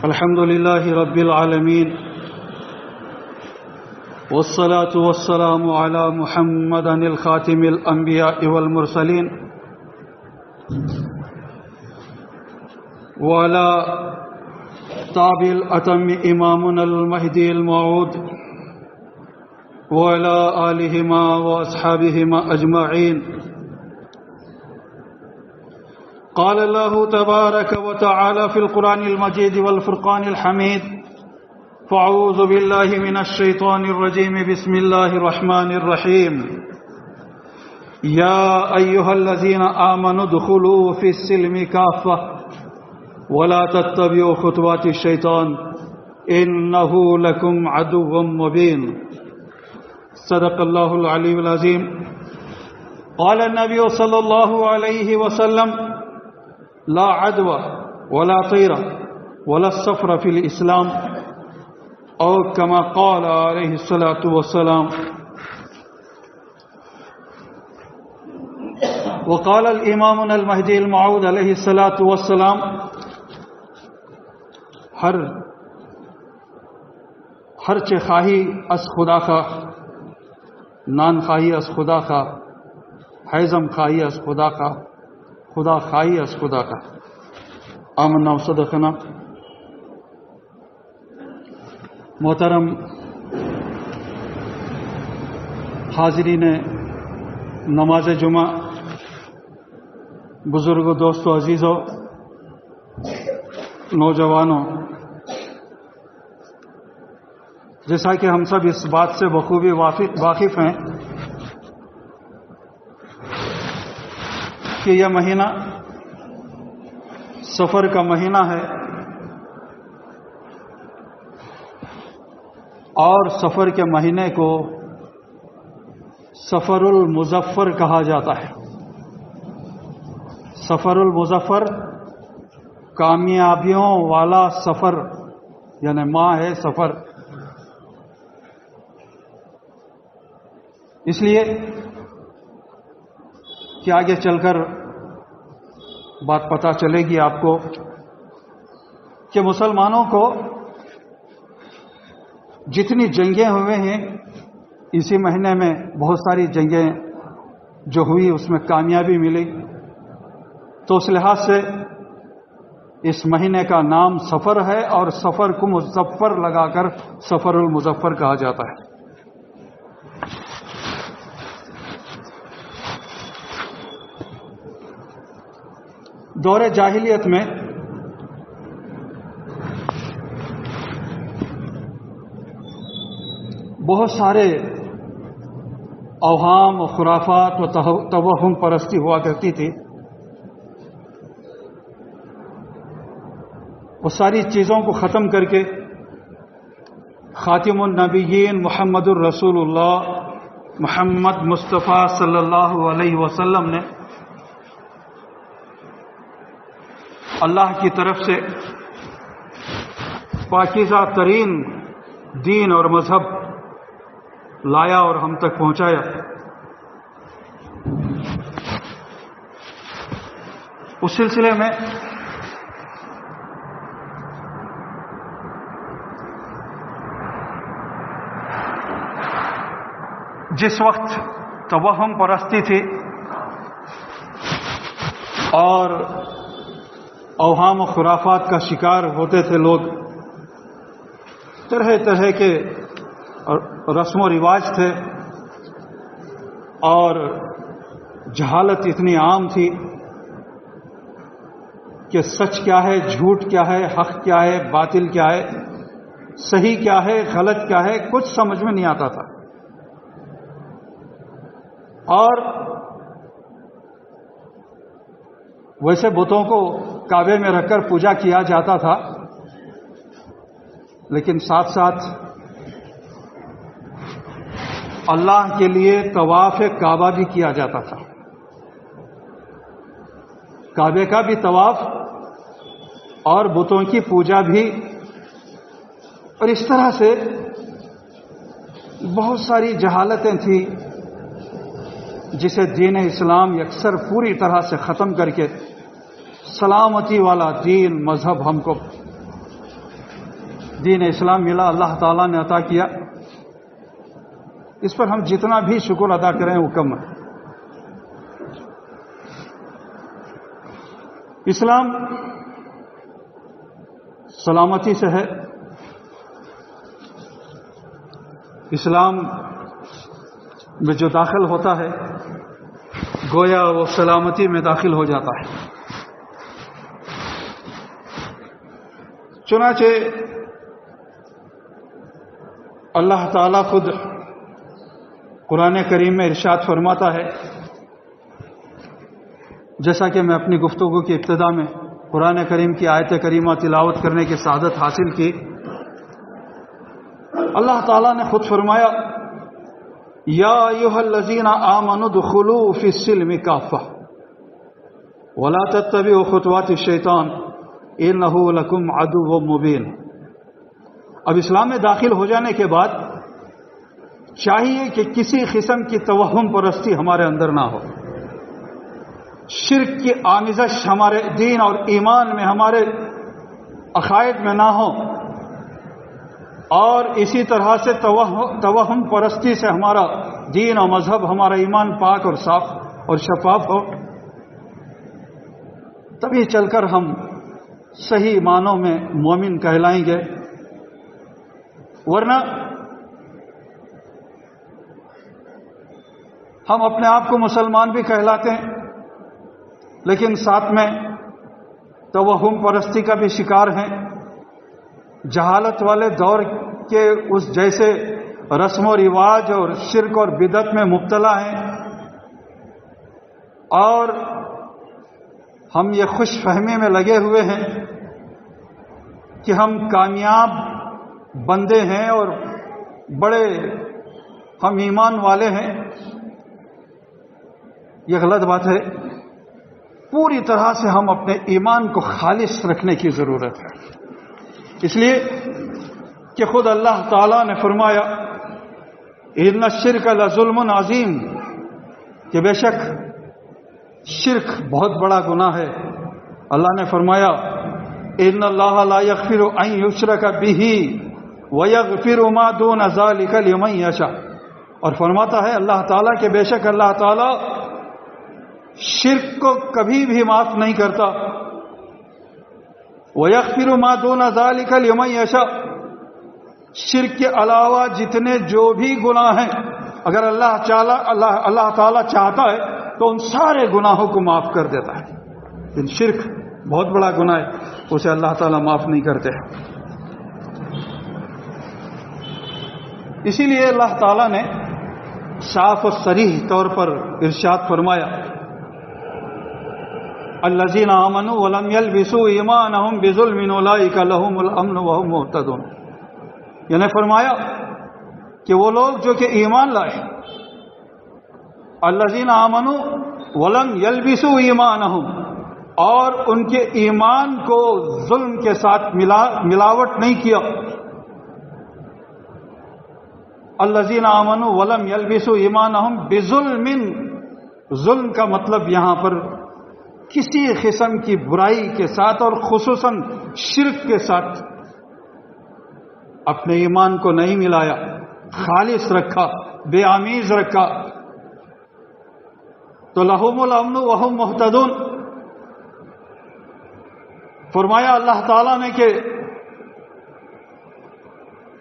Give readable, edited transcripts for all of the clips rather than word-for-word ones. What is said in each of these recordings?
الحمد لله رب العالمين والصلاة والسلام على محمد الخاتم الأنبياء والمرسلين وعلى تابع الأتم إمامنا المهدي الموعود وعلى آلهما وأصحابهما أجمعين. قال الله تبارك وتعالى في القرآن المجيد والفرقان الحميد: فأعوذ بالله من الشيطان الرجيم. بسم الله الرحمن الرحيم. يا أيها الذين آمنوا ادخلوا في السلم كافة ولا تتبعوا خطوات الشيطان إنه لكم عدو مبين. صدق الله العلي العظيم. قال النبي صلى الله عليه وسلم: لا عدوى ولا طيرة ولا السفر في الإسلام، أو كما قال عليه الصلاة والسلام. وقال الإمام المهدي الموعود عليه الصلاة والسلام: ہر چه خواهی از خدا خواه، نان خواهی از خدا خواه، حیزم خواهی از خدا خواه، خدا خواهی از خدا کا. آمنا و صدقنا. محترم حاضرین نماز جمعہ، بزرگوں، دوستوں، عزیزوں، نوجوانوں، جیسا کہ ہم سب اس بات سے بخوبی واقف ہیں کہ یہ مہینہ سفر کا مہینہ ہے، اور سفر کے مہینے کو سفر المظفر کہا جاتا ہے. سفر المظفر کامیابیوں والا سفر، یعنی ماہ ہے سفر. اس لیے کہ آگے چل کر بات پتہ چلے گی آپ کو کہ مسلمانوں کو جتنی جنگیں ہوئے ہیں اسی مہینے میں بہت ساری جنگیں جو ہوئی اس میں کامیابی ملی. تو اس لحاظ سے اس مہینے کا نام سفر ہے، اور سفر کو مظفر لگا کر سفر المظفر کہا جاتا ہے. دور جاہلیت میں بہت سارے اوہام و خرافات و توہم پرستی ہوا کرتی تھی. وہ ساری چیزوں کو ختم کر کے خاتم النبیین محمد الرسول اللہ محمد مصطفیٰ صلی اللہ علیہ وسلم نے اللہ کی طرف سے پاکیزہ ترین دین اور مذہب لایا اور ہم تک پہنچایا. اس سلسلے میں جس وقت توہم پرستی تھی اور اوہام و خرافات کا شکار ہوتے تھے لوگ، طرح طرح کے رسم و رواج تھے، اور جہالت اتنی عام تھی کہ سچ کیا ہے، جھوٹ کیا ہے، حق کیا ہے، باطل کیا ہے، صحیح کیا ہے، غلط کیا ہے، کچھ سمجھ میں نہیں آتا تھا. اور ویسے بتوں کو کعبے میں رکھ کر پوجا کیا جاتا تھا، لیکن ساتھ ساتھ اللہ کے لیے طواف کعبہ بھی کیا جاتا تھا. کعبے کا بھی طواف اور بتوں کی پوجا بھی. اور اس طرح سے بہت ساری جہالتیں تھیں جسے دین اسلام یکسر پوری طرح سے ختم کر کے سلامتی والا دین مذہب ہم کو دین اسلام ملا، اللہ تعالیٰ نے عطا کیا، اس پر ہم جتنا بھی شکر ادا کریں وہ کم ہے۔ اسلام سلامتی سے ہے، اسلام میں جو داخل ہوتا ہے گویا وہ سلامتی میں داخل ہو جاتا ہے۔ چنانچہ اللہ تعالیٰ خود قرآن کریم میں ارشاد فرماتا ہے، جیسا کہ میں اپنی گفتگو کی ابتدا میں قرآن کریم کی آیت کریمہ تلاوت کرنے کی سعادت حاصل کی، اللہ تعالیٰ نے خود فرمایا یا ایھا الذین آمنوا ادخلوا فی السلم کافہ ولا تتبعوا خطوات الشیطان انہ لکم عدو مبین۔ اب اسلام میں داخل ہو جانے کے بعد چاہیے کہ کسی قسم کی توہم پرستی ہمارے اندر نہ ہو، شرک کی آمیزش ہمارے دین اور ایمان میں، ہمارے عقائد میں نہ ہو، اور اسی طرح سے توہم پرستی سے ہمارا دین اور مذہب، ہمارا ایمان پاک اور صاف اور شفاف ہو، تبھی چل کر ہم صحیح معنوں میں مومن کہلائیں گے۔ ورنہ ہم اپنے آپ کو مسلمان بھی کہلاتے ہیں لیکن ساتھ میں توہم پرستی کا بھی شکار ہیں، جہالت والے دور کے اس جیسے رسم و رواج اور شرک اور بدعت میں مبتلا ہیں، اور ہم یہ خوش فہمی میں لگے ہوئے ہیں کہ ہم کامیاب بندے ہیں اور بڑے ہم ایمان والے ہیں۔ یہ غلط بات ہے۔ پوری طرح سے ہم اپنے ایمان کو خالص رکھنے کی ضرورت ہے، اس لیے کہ خود اللہ تعالیٰ نے فرمایا ان الشرک لظلم عظیم، کہ بے شک شرک بہت بڑا گناہ ہے۔ اللہ نے فرمایا ان اللہ لا یغفر ان یشرک بہ ویغفر ما دون ذلک لمن یشاء، اور فرماتا ہے اللہ تعالیٰ کہ بے شک اللہ تعالیٰ شرک کو کبھی بھی معاف نہیں کرتا، وَيَغْفِرُ مَا دُونَ ذَلِكَ لِمَن يَشَاءُ، شرک کے علاوہ جتنے جو بھی گناہ ہیں اگر اللہ تعالیٰ چاہتا ہے تو ان سارے گناہوں کو معاف کر دیتا ہے، لیکن شرک بہت بڑا گناہ ہے، اسے اللہ تعالیٰ معاف نہیں کرتے۔ اسی لیے اللہ تعالیٰ نے صاف و صریح طور پر ارشاد فرمایا الذین آمنوا ولم یلبسوا ایمانہم بظلم اولئک لہم الامن وہم مہتدون، یعنی فرمایا کہ وہ لوگ جو کہ ایمان لائے، الذین آمنوا ولم یلبسوا ایمانہم، اور ان کے ایمان کو ظلم کے ساتھ ملاوٹ نہیں کیا، الذین آمنوا ولم یلبسوا ایمانہم بظلم، ظلم کا مطلب یہاں پر کسی قسم کی برائی کے ساتھ اور خصوصاً شرک کے ساتھ اپنے ایمان کو نہیں ملایا، خالص رکھا، بے آمیز رکھا، تو لہم الامن وہم مہتدون۔ فرمایا اللہ تعالیٰ نے کہ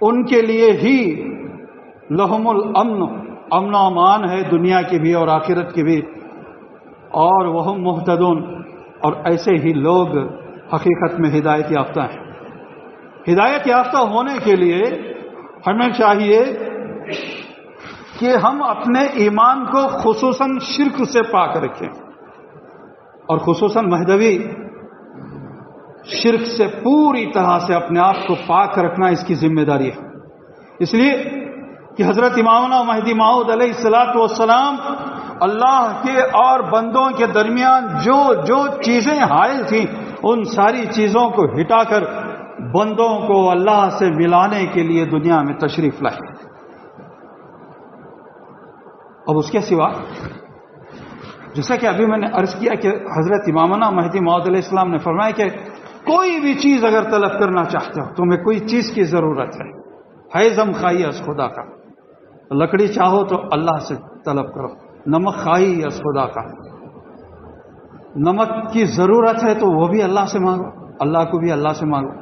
ان کے لیے ہی لہم الامن، امن و امان ہے دنیا کی بھی اور آخرت کی بھی، اور وہ مہتدون، اور ایسے ہی لوگ حقیقت میں ہدایت یافتہ ہیں۔ ہدایت یافتہ ہونے کے لیے ہمیں چاہیے کہ ہم اپنے ایمان کو خصوصاً شرک سے پاک رکھیں، اور خصوصاً مہدوی شرک سے پوری طرح سے اپنے آپ کو پاک رکھنا اس کی ذمہ داری ہے۔ اس لیے کہ حضرت امامنا مہدی موعود علیہ الصلوۃ والسلام اللہ کے اور بندوں کے درمیان جو چیزیں حائل تھیں ان ساری چیزوں کو ہٹا کر بندوں کو اللہ سے ملانے کے لیے دنیا میں تشریف لائے۔ اب اس کے سوا جیسا کہ ابھی میں نے عرض کیا کہ حضرت امامنا مہدی موعود علیہ السلام نے فرمایا کہ کوئی بھی چیز اگر طلب کرنا چاہتے ہو، تمہیں کوئی چیز کی ضرورت ہے زم خواہی از خدا کا، لکڑی چاہو تو اللہ سے طلب کرو، نمک خواہی از خدا کا، نمک کی ضرورت ہے تو وہ بھی اللہ سے مانگو، اللہ کو بھی اللہ سے مانگو،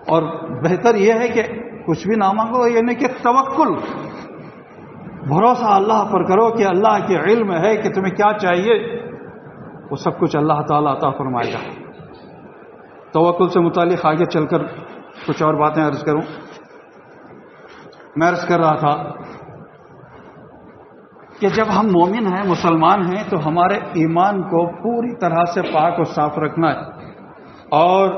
اور بہتر یہ ہے کہ کچھ بھی نہ مانگو، یعنی کہ توکل، بھروسہ اللہ پر کرو کہ اللہ کے علم ہے کہ تمہیں کیا چاہیے، وہ سب کچھ اللہ تعالیٰ عطا فرمائے گا۔ توکل سے متعلق آگے چل کر کچھ اور باتیں عرض کروں۔ میں عرض کر رہا تھا کہ جب ہم مومن ہیں، مسلمان ہیں، تو ہمارے ایمان کو پوری طرح سے پاک و صاف رکھنا ہے، اور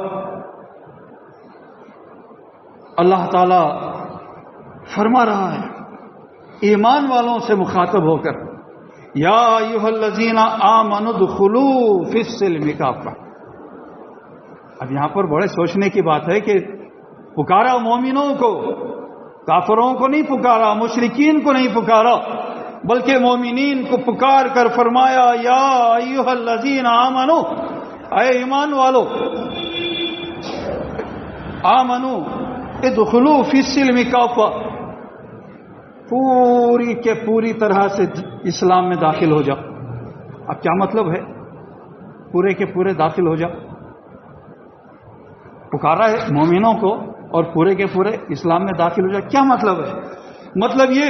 اللہ تعالی فرما رہا ہے ایمان والوں سے مخاطب ہو کر، یا ایھا الذین آمنوا ادخلوا فی السلم کافہ۔ اب یہاں پر بڑے سوچنے کی بات ہے کہ پکارا مومنوں کو، کافروں کو نہیں پکارا، مشرکین کو نہیں پکارا، بلکہ مومنین کو پکار کر فرمایا یا ایھا الذین آمنوا، اے ایمان والو، آمنوا ادخلوا فی السلم کافہ، پوری کے پوری طرح سے اسلام میں داخل ہو جاؤ۔ اب کیا مطلب ہے پورے کے پورے داخل ہو جاؤ؟ پکارا ہے مومنوں کو اور پورے کے پورے اسلام میں داخل ہو جاؤ، کیا مطلب ہے؟ مطلب یہ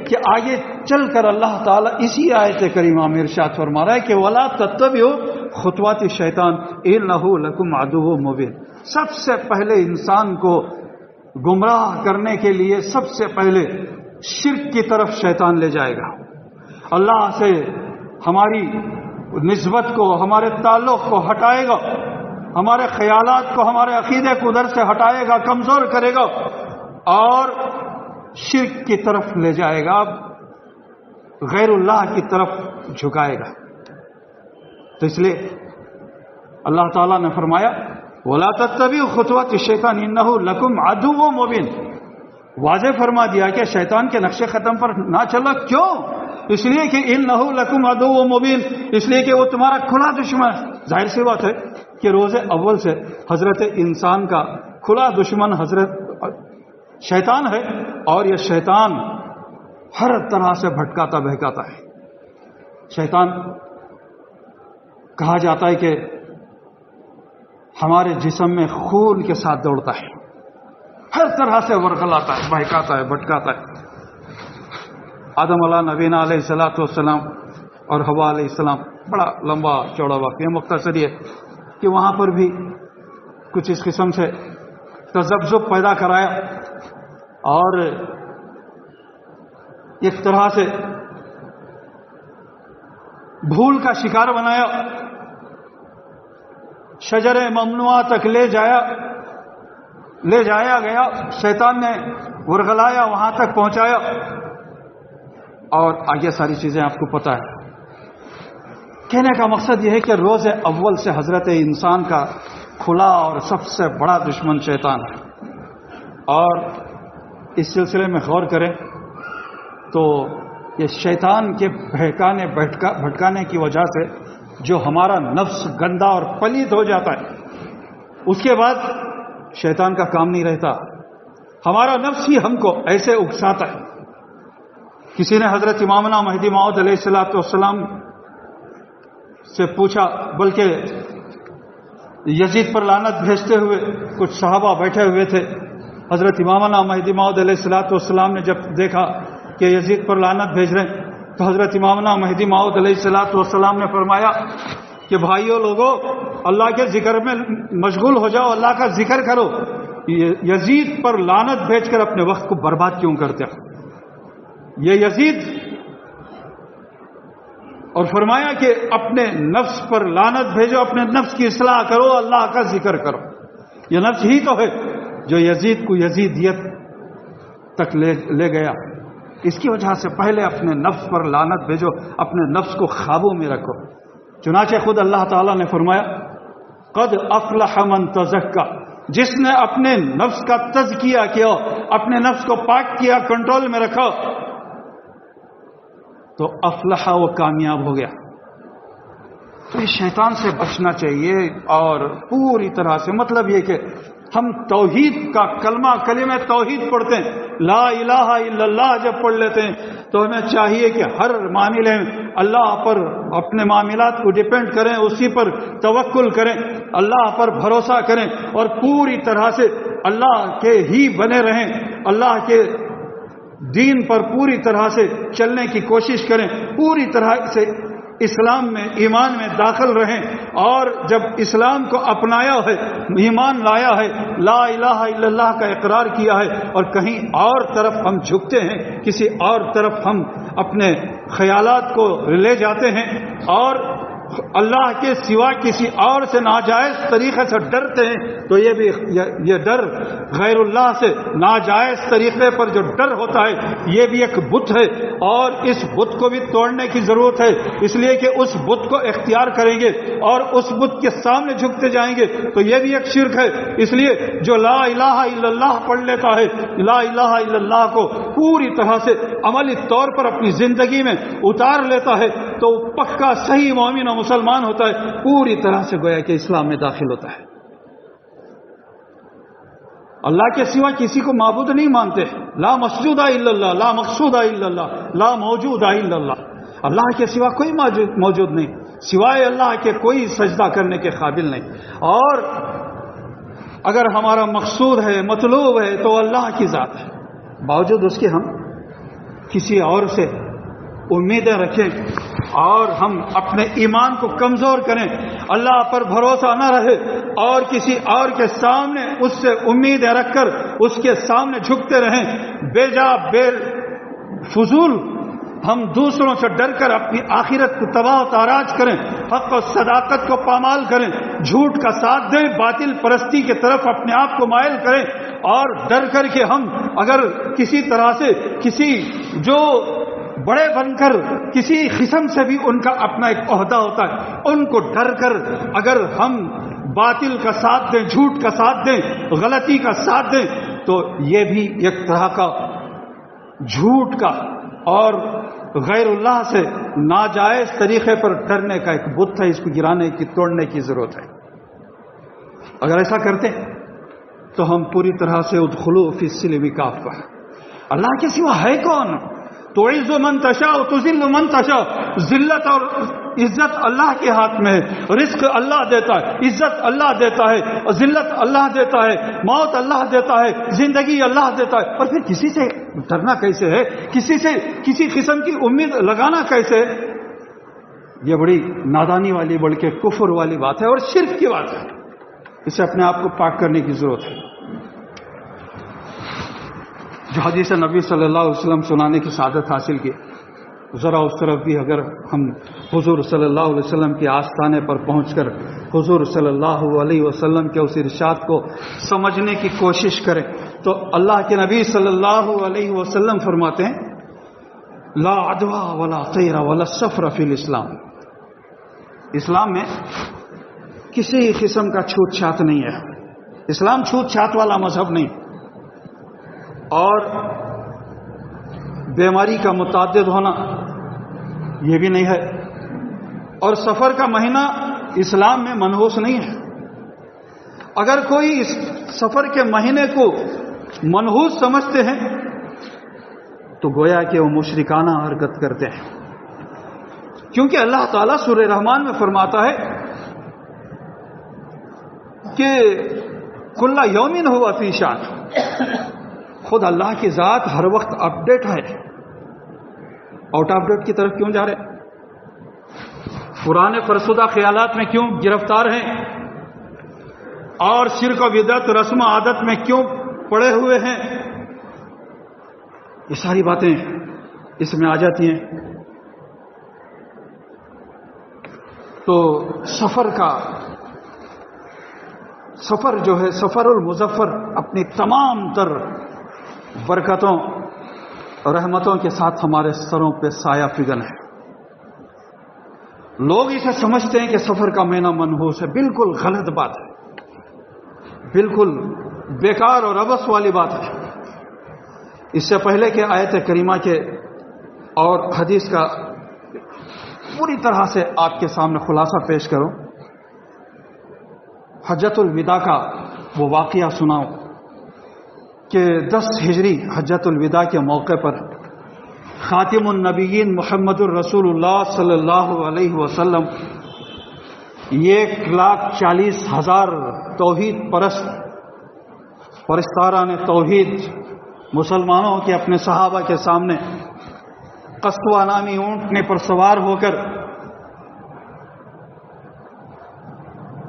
کہ آگے چل کر اللہ تعالیٰ اسی آیت کریمہ میں ارشاد فرما رہا ہے کہ وَلَا تَتَّبِعُوا خُطُوَاتِ الشَّيْطَانِ إِنَّهُ لَكُمْ عَدُوٌّ مُّبِينٌ۔ سب سے پہلے انسان کو گمراہ کرنے کے لیے سب سے پہلے شرک کی طرف شیطان لے جائے گا، اللہ سے ہماری نسبت کو، ہمارے تعلق کو ہٹائے گا، ہمارے خیالات کو، ہمارے عقیدے کو ادھر سے ہٹائے گا، کمزور کرے گا، اور شرک کی طرف لے جائے گا، غیر اللہ کی طرف جھکائے گا۔ تو اس لیے اللہ تعالیٰ نے فرمایا وَلَا تَتَّبِعُوا خُطُوَاتِ الشَّيْطَانِ إِنَّهُ لَكُمْ عَدُوٌّ مُّبِينٌ۔ واضح فرما دیا کہ شیطان کے نقش ختم پر نہ چلو، کیوں؟ اس لیے کہ إِنَّهُ لَكُمْ عَدُوٌّ مُّبِينٌ، اس لیے کہ وہ تمہارا کھلا دشمن ہے۔ ظاہر سی بات ہے کہ روز اول سے حضرت انسان کا کھلا دشمن حضرت شیطان ہے، اور یہ شیطان ہر طرح سے بھٹکاتا بہکاتا ہے۔ شیطان کہا جاتا ہے کہ ہمارے جسم میں خون کے ساتھ دوڑتا ہے، ہر طرح سے ورغلاتا ہے، بہکاتا ہے، بھٹکاتا ہے۔ آدم علیہ نبینا علیہ الصلوۃ والسلام اور حوا علیہ السلام، بڑا لمبا چوڑا واقعہ، مختصر یہ کہ وہاں پر بھی کچھ اس قسم سے تذبذب پیدا کرایا اور ایک طرح سے بھول کا شکار بنایا، شجر ممنوعہ تک لے جایا گیا، شیطان نے ورغلایا، وہاں تک پہنچایا، اور آگے ساری چیزیں آپ کو پتہ ہے۔ کہنے کا مقصد یہ ہے کہ روز اول سے حضرت انسان کا کھلا اور سب سے بڑا دشمن شیطان ہے، اور اس سلسلے میں غور کریں تو یہ شیطان کے بھٹکانے کی وجہ سے جو ہمارا نفس گندا اور پلید ہو جاتا ہے، اس کے بعد شیطان کا کام نہیں رہتا، ہمارا نفس ہی ہم کو ایسے اکساتا ہے۔ کسی نے حضرت امامنا مہدی موعود علیہ الصلوۃ والسلام سے پوچھا، بلکہ یزید پر لعنت بھیجتے ہوئے کچھ صحابہ بیٹھے ہوئے تھے، حضرت امامنا مہدی موعود علیہ الصلوۃ والسلام نے جب دیکھا کہ یزید پر لعنت بھیج رہے ہیں، تو حضرت امامنا مہدی موعود علیہ الصلوۃ والسلام نے فرمایا کہ بھائیو لوگو، اللہ کے ذکر میں مشغول ہو جاؤ، اللہ کا ذکر کرو، یزید پر لعنت بھیج کر اپنے وقت کو برباد کیوں کرتے ہو؟ یہ یزید، اور فرمایا کہ اپنے نفس پر لعنت بھیجو، اپنے نفس کی اصلاح کرو، اللہ کا ذکر کرو۔ یہ نفس ہی تو ہے جو یزید کو یزیدیت تک لے گیا۔ اس کی وجہ سے پہلے اپنے نفس پر لعنت بھیجو، اپنے نفس کو قابو میں رکھو۔ چنانچہ خود اللہ تعالیٰ نے فرمایا قد افلح من تزکا، جس نے اپنے نفس کا تزکیہ کیا، اپنے نفس کو پاک کیا، کنٹرول میں رکھا، تو افلح، وہ کامیاب ہو گیا۔ تو اس شیطان سے بچنا چاہیے، اور پوری طرح سے مطلب یہ کہ ہم توحید کا کلمہ توحید پڑھتے ہیں، لا الہ الا اللہ جب پڑھ لیتے ہیں تو ہمیں چاہیے کہ ہر معاملے میں اللہ پر اپنے معاملات کو ڈیپینڈ کریں، اسی پر توکل کریں، اللہ پر بھروسہ کریں، اور پوری طرح سے اللہ کے ہی بنے رہیں، اللہ کے دین پر پوری طرح سے چلنے کی کوشش کریں، پوری طرح سے اسلام میں ایمان میں داخل رہیں، اور جب اسلام کو اپنایا ہے، ایمان لایا ہے، لا الہ الا اللہ کا اقرار کیا ہے، اور کہیں اور طرف ہم جھکتے ہیں، کسی اور طرف ہم اپنے خیالات کو لے جاتے ہیں، اور اللہ کے سوا کسی اور سے ناجائز طریقے سے ڈرتے ہیں، تو یہ ڈر غیر اللہ سے ناجائز طریقے پر جو ڈر ہوتا ہے یہ بھی ایک بت ہے، اور اس بت کو بھی توڑنے کی ضرورت ہے، اس لیے کہ اس بت کو اختیار کریں گے اور اس بت کے سامنے جھکتے جائیں گے تو یہ بھی ایک شرک ہے۔ اس لیے جو لا الہ الا اللہ پڑھ لیتا ہے، لا الہ الا اللہ کو پوری طرح سے عملی طور پر اپنی زندگی میں اتار لیتا ہے تو پکا صحیح مومن و مسلمان ہوتا ہے، پوری طرح سے گویا کہ اسلام میں داخل ہوتا ہے۔ اللہ کے سوا کسی کو معبود نہیں مانتے، لا مسجود الا اللہ، لا مقصود الا اللہ، لا موجود الا اللہ، اللہ کے سوا کوئی موجود نہیں، سوائے اللہ کے کوئی سجدہ کرنے کے قابل نہیں، اور اگر ہمارا مقصود ہے، مطلوب ہے تو اللہ کی ذات ہے، باوجود اس کے ہم کسی اور سے امیدیں رکھیں اور ہم اپنے ایمان کو کمزور کریں، اللہ پر بھروسہ نہ رہے اور کسی اور کے سامنے اس سے امیدیں رکھ کر اس کے سامنے جھکتے رہیں، بے جا بے فضول ہم دوسروں سے ڈر کر اپنی آخرت کو تباہ و تاراج کریں، حق و صداقت کو پامال کریں، جھوٹ کا ساتھ دیں، باطل پرستی کی طرف اپنے آپ کو مائل کریں، اور ڈر کر کے ہم اگر کسی طرح سے کسی جو بڑے بن کر کسی قسم سے بھی ان کا اپنا ایک عہدہ ہوتا ہے، ان کو ڈر کر اگر ہم باطل کا ساتھ دیں، جھوٹ کا ساتھ دیں، غلطی کا ساتھ دیں تو یہ بھی ایک طرح کا جھوٹ کا اور غیر اللہ سے ناجائز طریقے پر ڈرنے کا ایک بت ہے، اس کو گرانے کی توڑنے کی ضرورت ہے۔ اگر ایسا کرتے تو ہم پوری طرح سے ادخلوا فی السلم کافہ، اللہ کے سوا ہے کون؟ تعز من تشاء تذل من تشاء، ذلت اور عزت اللہ کے ہاتھ میں ہے، رزق اللہ دیتا ہے، عزت اللہ دیتا ہے، ذلت اللہ دیتا ہے، موت اللہ دیتا ہے، زندگی اللہ دیتا ہے، اور پھر کسی سے ڈرنا کیسے ہے، کسی سے کسی قسم کی امید لگانا کیسے ہے؟ یہ بڑی نادانی والی بلکہ کفر والی بات ہے اور شرک کی بات ہے، اسے اپنے آپ کو پاک کرنے کی ضرورت ہے۔ جو حدیث نبی صلی اللہ علیہ وسلم سنانے کی سعادت حاصل کی، ذرا اس طرف بھی اگر ہم حضور صلی اللہ علیہ وسلم کے آستانے پر پہنچ کر حضور صلی اللہ علیہ وسلم کے اس ارشاد کو سمجھنے کی کوشش کریں تو اللہ کے نبی صلی اللہ علیہ وسلم فرماتے ہیں لا عدوى ولا طیر ولا سفر فی الاسلام، اسلام میں کسی قسم کا چھوت چھات نہیں ہے، اسلام چھوت چھات والا مذہب نہیں، اور بیماری کا متعدد ہونا یہ بھی نہیں ہے، اور سفر کا مہینہ اسلام میں منحوس نہیں ہے۔ اگر کوئی اس سفر کے مہینے کو منحوس سمجھتے ہیں تو گویا کہ وہ مشرکانہ حرکت کرتے ہیں، کیونکہ اللہ تعالیٰ سورہ رحمان میں فرماتا ہے کہ کل یوم ہوا فی شان، خود اللہ کی ذات ہر وقت اپڈیٹ ہے، آؤٹ آف ڈیٹ کی طرف کیوں جا رہے؟ پرانے فرسودہ خیالات میں کیوں گرفتار ہیں اور شرک و بدعت رسم و عادت میں کیوں پڑے ہوئے ہیں؟ یہ ساری باتیں اس میں آ جاتی ہیں۔ تو سفر جو ہے سفر المظفر اپنی تمام تر برکتوں اور رحمتوں کے ساتھ ہمارے سروں پہ سایہ فگن ہے۔ لوگ اسے سمجھتے ہیں کہ سفر کا مہینہ منحوس ہے، بالکل غلط بات ہے، بالکل بیکار اور عبث والی بات ہے۔ اس سے پہلے کہ آیت کریمہ کے اور حدیث کا پوری طرح سے آپ کے سامنے خلاصہ پیش کروں، حجۃ الوداع کا وہ واقعہ سناؤں کہ 10 ہجری حجۃ الوداع کے موقع پر خاتم النبیین محمد الرسول اللہ صلی اللہ علیہ وسلم 1,40,000 توحید پرستاران توحید مسلمانوں کے اپنے صحابہ کے سامنے قصوہ نامی اونٹنے پر سوار ہو کر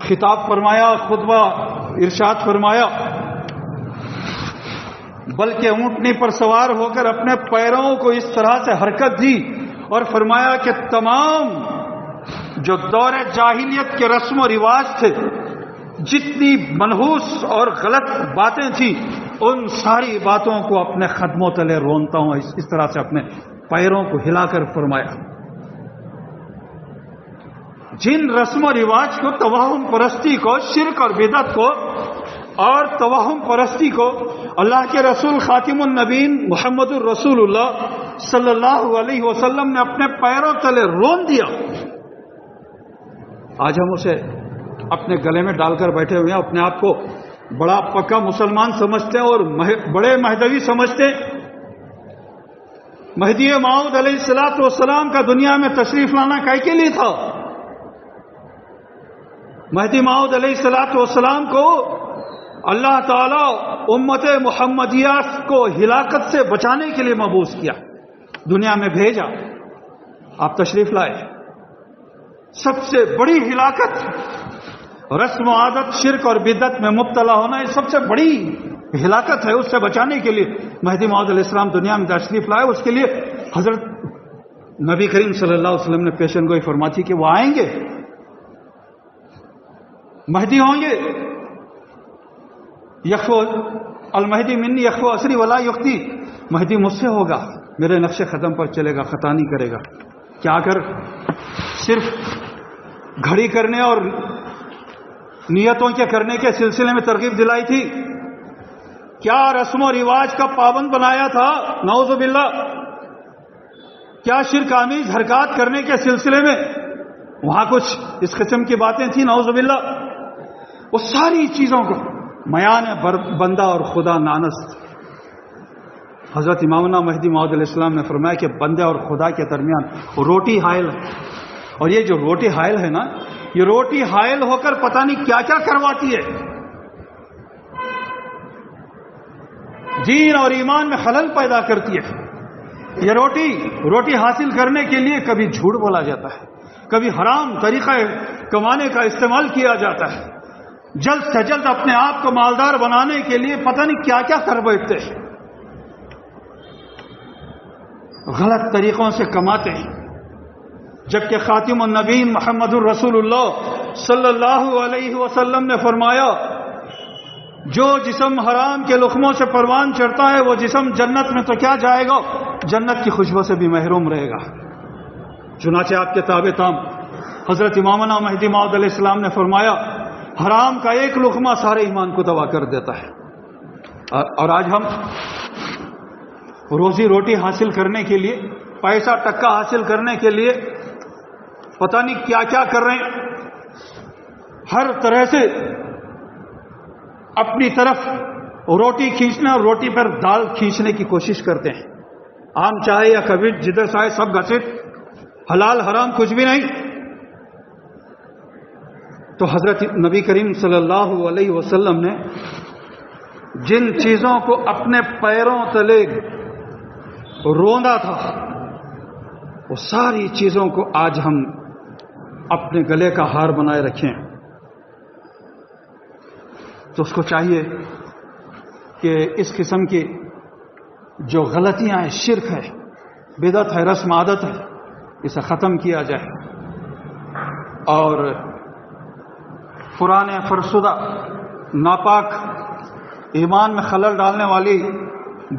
خطاب فرمایا، خطبہ ارشاد فرمایا، بلکہ اونٹنے پر سوار ہو کر اپنے پیروں کو اس طرح سے حرکت دی اور فرمایا کہ تمام جو دور جاہلیت کے رسم و رواج تھے، جتنی منحوس اور غلط باتیں تھیں، ان ساری باتوں کو اپنے قدموں تلے رونتا ہوں، اس طرح سے اپنے پیروں کو ہلا کر فرمایا۔ جن رسم و رواج کو، توہم پرستی کو، شرک اور بدعت کو اور توہم پرستی کو اللہ کے رسول خاتم النبیین محمد الرسول اللہ صلی اللہ علیہ وسلم نے اپنے پیروں تلے رون دیا، آج ہم اسے اپنے گلے میں ڈال کر بیٹھے ہوئے ہیں، اپنے آپ کو بڑا پکا مسلمان سمجھتے ہیں اور بڑے مہدوی سمجھتے ہیں۔ مہدی موعود علیہ الصلوۃ والسلام کا دنیا میں تشریف لانا کائے کے لیے تھا؟ مہدی موعود علیہ الصلوۃ والسلام کو اللہ تعالی امت محمدیہ کو ہلاکت سے بچانے کے لیے مبعوث کیا، دنیا میں بھیجا، آپ تشریف لائے۔ سب سے بڑی ہلاکت رسم و عادت، شرک اور بدعت میں مبتلا ہونا، یہ سب سے بڑی ہلاکت ہے۔ اس سے بچانے کے لیے مہدی موعود علیہ السلام دنیا میں تشریف لائے۔ اس کے لیے حضرت نبی کریم صلی اللہ علیہ وسلم نے پیشن گوئی فرمائی تھی کہ وہ آئیں گے، مہدی ہوں گے، یخو المہدی منی یخو عصری ولا یختی، مہدی مجھ سے ہوگا، میرے نقش قدم پر چلے گا، خطا نہیں کرے گا۔ کیا کر صرف گھڑی کرنے اور نیتوں کے کرنے کے سلسلے میں ترغیب دلائی تھی؟ کیا رسم و رواج کا پابند بنایا تھا؟ نعوذ باللہ۔ کیا شرک آمیز حرکات کرنے کے سلسلے میں وہاں کچھ اس قسم کی باتیں تھیں؟ نعوذ باللہ۔ وہ ساری چیزوں کو میان بندہ اور خدا نانست۔ حضرت امامنا مہدی موعود علیہ السلام نے فرمایا کہ بندے اور خدا کے درمیان روٹی حائل ہے، اور یہ جو روٹی حائل ہے نا، یہ روٹی حائل ہو کر پتہ نہیں کیا کیا کرواتی ہے، دین اور ایمان میں خلل پیدا کرتی ہے۔ یہ روٹی حاصل کرنے کے لیے کبھی جھوٹ بولا جاتا ہے، کبھی حرام طریقہ کمانے کا استعمال کیا جاتا ہے، جلد سے جلد اپنے آپ کو مالدار بنانے کے لیے پتہ نہیں کیا کیا کر بیٹھتے ہیں، غلط طریقوں سے کماتے ہیں۔ جبکہ خاتم النبیین محمد الرسول اللہ صلی اللہ علیہ وسلم نے فرمایا، جو جسم حرام کے لقموں سے پروان چڑھتا ہے وہ جسم جنت میں تو کیا جائے گا، جنت کی خوشبو سے بھی محروم رہے گا۔ چنانچہ آپ کے تابع تام حضرت امامنا مہدی موعود علیہ السلام نے فرمایا، حرام کا ایک لقمہ سارے ایمان کو تباہ کر دیتا ہے۔ اور آج ہم روزی روٹی حاصل کرنے کے لیے، پیسہ ٹکا حاصل کرنے کے لیے پتہ نہیں کیا کیا کر رہے ہیں، ہر طرح سے اپنی طرف روٹی کھینچنا اور روٹی پر دال کھینچنے کی کوشش کرتے ہیں۔ آم چاہے یا کبھی جدھر چاہے سب گھسٹ، حلال حرام کچھ بھی نہیں۔ تو حضرت نبی کریم صلی اللہ علیہ وسلم نے جن چیزوں کو اپنے پیروں تلے روندا تھا، وہ ساری چیزوں کو آج ہم اپنے گلے کا ہار بنائے رکھیں۔ تو اس کو چاہیے کہ اس قسم کی جو غلطیاں ہیں، شرک ہے، بدعت ہے، رسم عادت ہے، اسے ختم کیا جائے، اور پرانے فرسودہ ناپاک ایمان میں خلل ڈالنے والی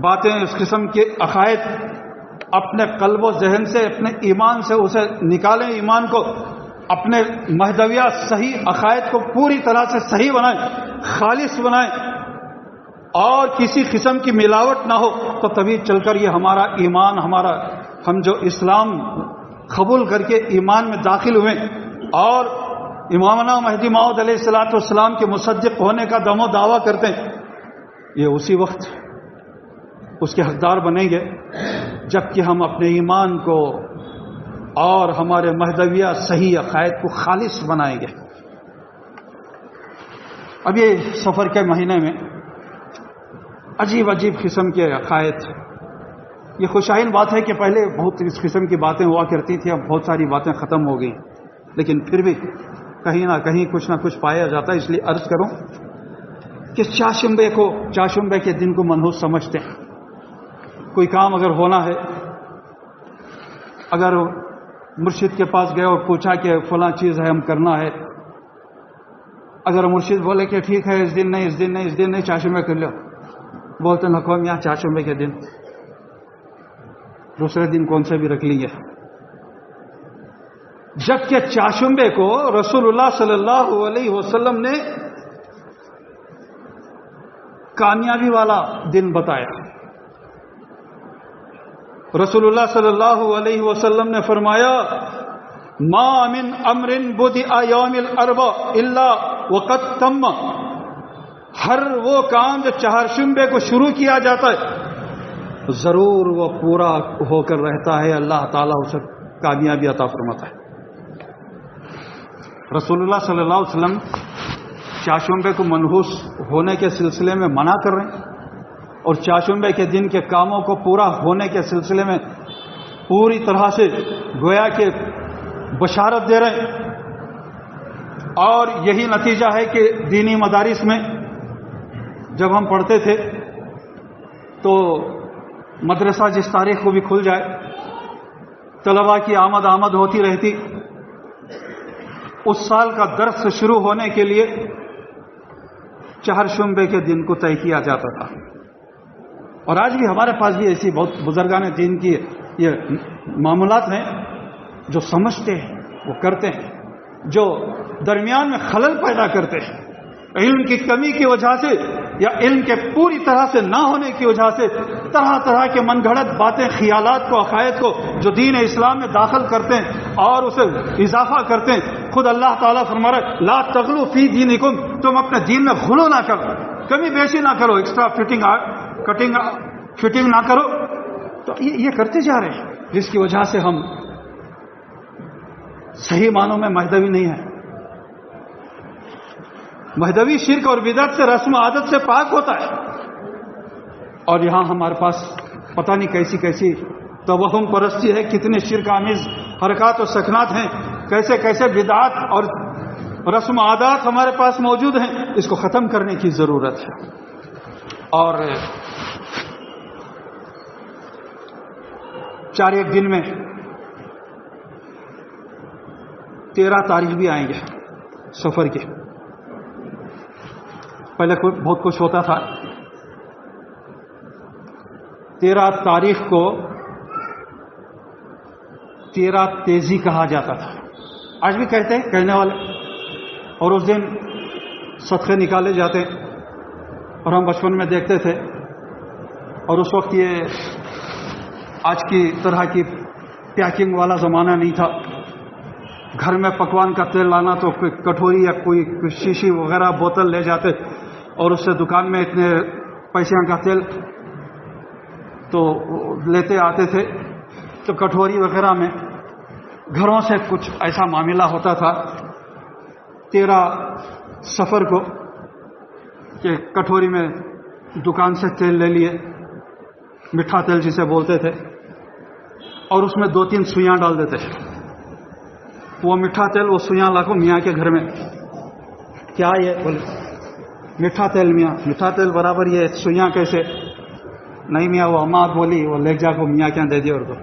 باتیں، اس قسم کے عقائد اپنے قلب و ذہن سے، اپنے ایمان سے اسے نکالیں، ایمان کو اپنے مہدویہ صحیح عقائد کو پوری طرح سے صحیح بنائیں، خالص بنائیں، اور کسی قسم کی ملاوٹ نہ ہو، تو تبھی چل کر یہ ہمارا ایمان، ہم جو اسلام قبول کر کے ایمان میں داخل ہوئے اور امامنا مہدی موعود علیہ الصلوۃ والسلام کے مصدق ہونے کا دم و دعویٰ کرتے ہیں، یہ اسی وقت اس کے حقدار بنیں گے جب کہ ہم اپنے ایمان کو اور ہمارے مہدویہ صحیح عقائد کو خالص بنائیں گے۔ اب یہ سفر کے مہینے میں عجیب عجیب قسم کے عقائد، یہ خوشائن بات ہے کہ پہلے بہت اس قسم کی باتیں ہوا کرتی تھی، اب بہت ساری باتیں ختم ہو گئی، لیکن پھر بھی کہیں نہ کہیں کچھ نہ کچھ پایا جاتا ہے۔ اس لیے عرض کروں کہ چاشمبے کے دن کو منحوس سمجھتے ہیں۔ کوئی کام اگر ہونا ہے، اگر مرشد کے پاس گئے اور پوچھا کہ فلاں چیز ہے ہم کرنا ہے، اگر مرشد بولے کہ ٹھیک ہے اس دن نہیں چاشمبے کر لو، بولتے نقوم یہاں چاشمبے کے دن دوسرے دن کون سے بھی رکھ لیں گے، جبکہ چاشمبے کو رسول اللہ صلی اللہ علیہ وسلم نے کامیابی والا دن بتایا۔ رسول اللہ صلی اللہ علیہ وسلم نے فرمایا ما من امر بدأ یوم الاربعاء الا وقد تم، ہر وہ کام جو چہارشنبے کو شروع کیا جاتا ہے ضرور وہ پورا ہو کر رہتا ہے، اللہ تعالیٰ اسے کامیابی عطا فرماتا ہے۔ رسول اللہ صلی اللہ علیہ وسلم چاشمبے کو منحوس ہونے کے سلسلے میں منع کر رہے ہیں اور چاشمبے کے دن کے کاموں کو پورا ہونے کے سلسلے میں پوری طرح سے گویا کہ بشارت دے رہے ہیں۔ اور یہی نتیجہ ہے کہ دینی مدارس میں جب ہم پڑھتے تھے تو مدرسہ جس تاریخ کو بھی کھل جائے طلباء کی آمد ہوتی رہتی، اس سال کا درس شروع ہونے کے لیے چہارشنبے کے دن کو طے کیا جاتا تھا۔ اور آج بھی ہمارے پاس بھی ایسی بہت بزرگان دین کی یہ معاملات ہیں جو سمجھتے ہیں، وہ کرتے ہیں، جو درمیان میں خلل پیدا کرتے ہیں، علم کی کمی کی وجہ سے یا علم کے پوری طرح سے نہ ہونے کی وجہ سے طرح طرح کے من گھڑت باتیں، خیالات کو، عقائد کو جو دین اسلام میں داخل کرتے ہیں اور اسے اضافہ کرتے ہیں۔ خود اللہ تعالیٰ فرما رہا ہے لا تغلو فی دینکم، تم اپنے دین میں غلو نہ کرو، کمی بیشی نہ کرو، ایکسٹرا فٹنگ نہ کرو۔ تو یہ کرتے جا رہے ہیں، جس کی وجہ سے ہم صحیح معنوں میں مہدوی نہیں ہیں۔ مہدوی شرک اور بدعت سے، رسم و عادت سے پاک ہوتا ہے، اور یہاں ہمارے پاس پتہ نہیں کیسی کیسی توہم پرستی ہے، کتنے شرک آمیز حرکات و سکنات ہیں، کیسے کیسے بدعات اور رسم و عادات ہمارے پاس موجود ہیں۔ اس کو ختم کرنے کی ضرورت ہے۔ اور 4 دن میں 13 تاریخ بھی آئیں گے سفر کے۔ پہلے بہت کچھ ہوتا تھا، 13 تاریخ کو 13 تیزی کہا جاتا تھا، آج بھی کہتے ہیں کہنے والے، اور اس دن صدقے نکالے جاتے اور ہم بچپن میں دیکھتے تھے، اور اس وقت یہ آج کی طرح کی پیکنگ والا زمانہ نہیں تھا۔ گھر میں پکوان کا تیل لانا تو کوئی کٹوری یا کوئی شیشی وغیرہ بوتل لے جاتے اور اس سے دکان میں اتنے پیسے کا تیل تو لیتے آتے تھے، تو کٹوری وغیرہ میں گھروں سے کچھ ایسا معاملہ ہوتا تھا 13 سفر کو کہ کٹوری میں دکان سے تیل لے لیے، میٹھا تیل جسے بولتے تھے، اور اس میں 2-3 سوئیاں ڈال دیتے۔ وہ میٹھا تیل، وہ سوئیاں لاکھوں میاں کے گھر میں، کیا یہ بولے میٹھا تیل میاں، میٹھا تیل برابر یہ سوئیاں کیسے؟ نہیں میاں، وہ اماں بولی وہ لے جا کو میاں کیا دے دی اور کو۔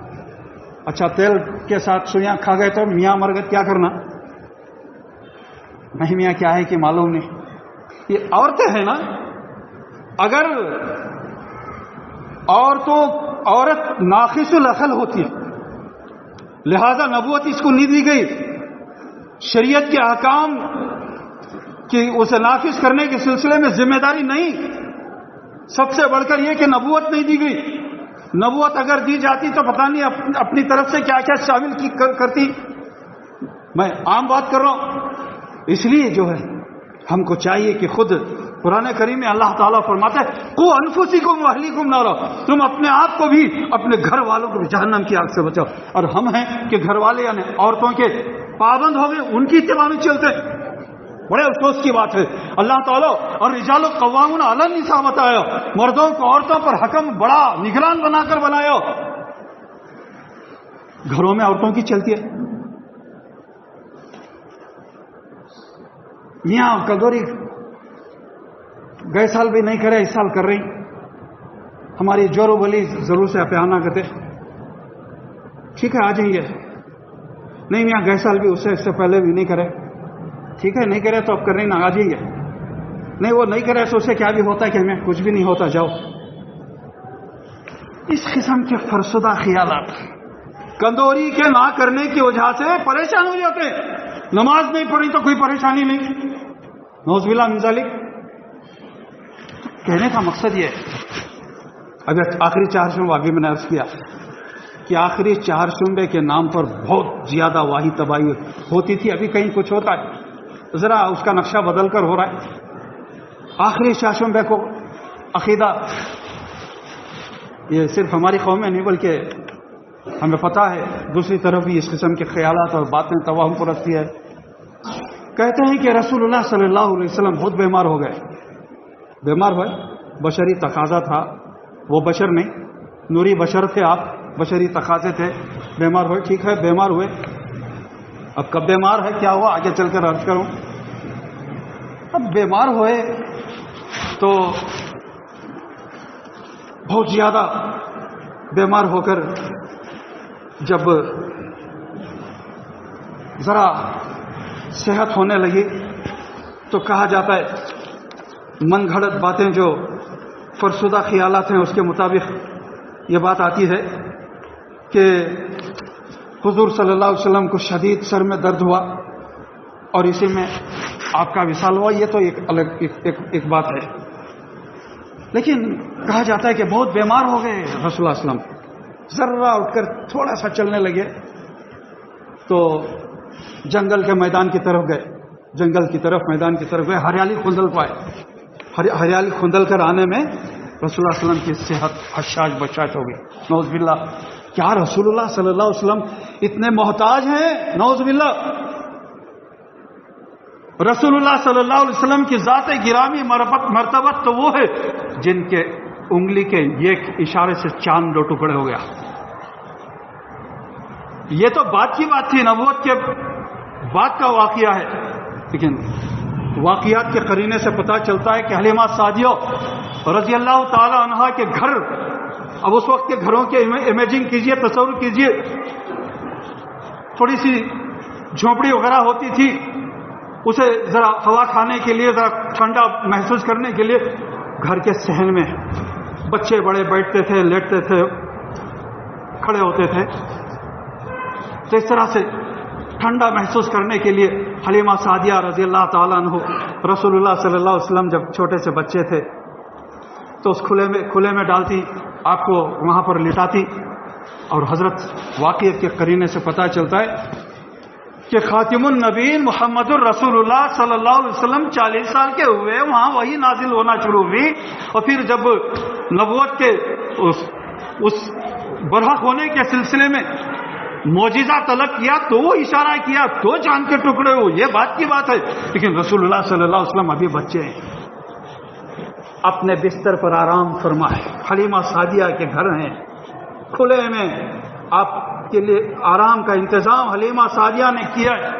اچھا تیل کے ساتھ سوئیاں کھا گئے تو میاں مر گئے، کیا کرنا؟ نہیں میاں کیا ہے کہ معلوم نہیں۔ یہ عورتیں ہیں نا، اگر عورت ناقص العقل ہوتی ہے، لہذا نبوت اس کو نہیں دی گئی، شریعت کے احکام کی اسے نافذ کرنے کے سلسلے میں ذمہ داری نہیں، سب سے بڑھ کر یہ کہ نبوت نہیں دی گئی، نبوت اگر دی جاتی تو پتہ نہیں اپنی طرف سے کیا کیا شامل کرتی. میں عام بات کر رہا ہوں. اس لیے جو ہے ہم کو چاہیے کہ خود قرآن کریم میں اللہ تعالیٰ فرماتا ہے قوا انفسکم واہلیکم نارا، تم اپنے آپ کو بھی اپنے گھر والوں کو بھی جہنم کی آگ سے بچاؤ. اور ہم ہیں کہ گھر والے یعنی عورتوں کے پابند ہو گئے، ان کی اتباع میں چلتے. بڑے افسوس کی بات ہے. اللہ تعالیٰ اور رجال قوامون علی النساء بتایا، مردوں کو عورتوں پر حکم بڑا نگران بنا کر بنایا. گھروں میں عورتوں کی چلتی ہے. یہاں کدوری گئے سال بھی نہیں کرے، اس سال کر رہی. ہماری جورو بلی ضرور سے اپیانا کرتے. ٹھیک ہے آ جائیں گے. نہیں میاں گئے سال بھی اس سے پہلے بھی نہیں کرے. ٹھیک ہے نہیں کرے تو اب کر رہی نا، آ جائیں گے. نہیں وہ نہیں کرے تو اسے کیا بھی ہوتا ہے کہ ہمیں کچھ بھی نہیں ہوتا، جاؤ. اس قسم کے فرسودہ خیالات کندوری کے نہ کرنے کی وجہ سے پریشان ہو جاتے ہیں. نماز نہیں پڑھی تو کوئی پریشانی نہیں، نعوذ باللہ من ذالک. کہنے کا مقصد یہ ہے، اگر آخری 4 شعبے آگے میں نے عرض کیا کہ آخری 4 شعبے کے نام پر بہت زیادہ واہی تباہی ہوتی تھی. ابھی کہیں کچھ ہوتا ہے، ذرا اس کا نقشہ بدل کر ہو رہا ہے. آخری 4 شعبے کو عقیدہ، یہ صرف ہماری قوم میں نہیں بلکہ ہمیں پتہ ہے دوسری طرف بھی اس قسم کے خیالات اور باتیں توہم پرستی ہے. کہتے ہیں کہ رسول اللہ صلی اللہ علیہ وسلم بہت بیمار ہو گئے. بیمار ہوئے، بشری تقاضا تھا. وہ بشر نہیں، نوری بشر تھے آپ، بشری تقاضے تھے. بیمار ہوئے، ٹھیک ہے بیمار ہوئے. اب کب بیمار ہے کیا ہوا آگے چل کر عرض کروں. اب بیمار ہوئے تو بہت زیادہ بیمار ہو کر جب ذرا صحت ہونے لگی تو کہا جاتا ہے من گھڑت باتیں جو فرسودہ خیالات ہیں اس کے مطابق یہ بات آتی ہے کہ حضور صلی اللہ علیہ وسلم کو شدید سر میں درد ہوا اور اسی میں آپ کا وصال ہوا. یہ تو ایک الگ ایک بات ہے. لیکن کہا جاتا ہے کہ بہت بیمار ہو گئے رسول اللہ علیہ وسلم. ذرا اٹھ کر تھوڑا سا چلنے لگے تو جنگل کے میدان کی طرف گئے. جنگل کی طرف میدان کی طرف گئے. ہریالی کھندل کو آئے. ہریالی کھندل کر آنے میں رسول اللہ علیہ وسلم کی صحت حشاش بشاش ہو گئی. نعوذ باللہ. کیا رسول اللہ صلی اللہ علیہ وسلم اتنے محتاج ہیں؟ نعوذ باللہ. رسول اللہ صلی اللہ علیہ وسلم کی ذات گرامی مرتبت تو وہ ہے جن کے انگلی کے ایک اشارے سے چاند 2 ٹکڑے ہو گیا. یہ تو بات کی بات تھی، نبوت کے بعد کا واقعہ ہے. لیکن واقعات کے قرینے سے پتہ چلتا ہے کہ حلیمہ سعدیہ رضی اللہ تعالی عنہا کے گھر، اب اس وقت کے گھروں کے امیجنگ کیجئے، تصور کیجئے. تھوڑی سی جھونپڑی وغیرہ ہوتی تھی، اسے ذرا ہوا کھانے کے لیے، ذرا ٹھنڈا محسوس کرنے کے لیے گھر کے صحن میں بچے بڑے بیٹھتے تھے، لیٹتے تھے، کھڑے ہوتے تھے. تو اس طرح سے ٹھنڈا محسوس کرنے کے لیے حلیمہ سعدیہ رضی اللہ تعالیٰ عنہ رسول اللہ صلی اللہ علیہ وسلم جب چھوٹے سے بچے تھے تو اس کھلے میں ڈالتی، آپ کو وہاں پر لٹاتی. اور حضرت واقعیت کے قرینے سے پتہ چلتا ہے کہ خاتم النبیین محمد الرسول اللہ صلی اللہ علیہ وسلم 40 سال کے ہوئے، وہاں وہی نازل ہونا شروع ہوئی. اور پھر جب نبوت کے اس برحق ہونے کے سلسلے میں معجزہ طلب کیا تو وہ اشارہ کیا تو چاند کے ٹکڑے ہو. یہ بات کی بات ہے. لیکن رسول اللہ صلی اللہ علیہ وسلم ابھی بچے ہیں، اپنے بستر پر آرام فرمائے. حلیمہ سعدیہ کے گھر ہیں، کھلے میں آپ کے لیے آرام کا انتظام حلیمہ سعدیہ نے کیا ہے.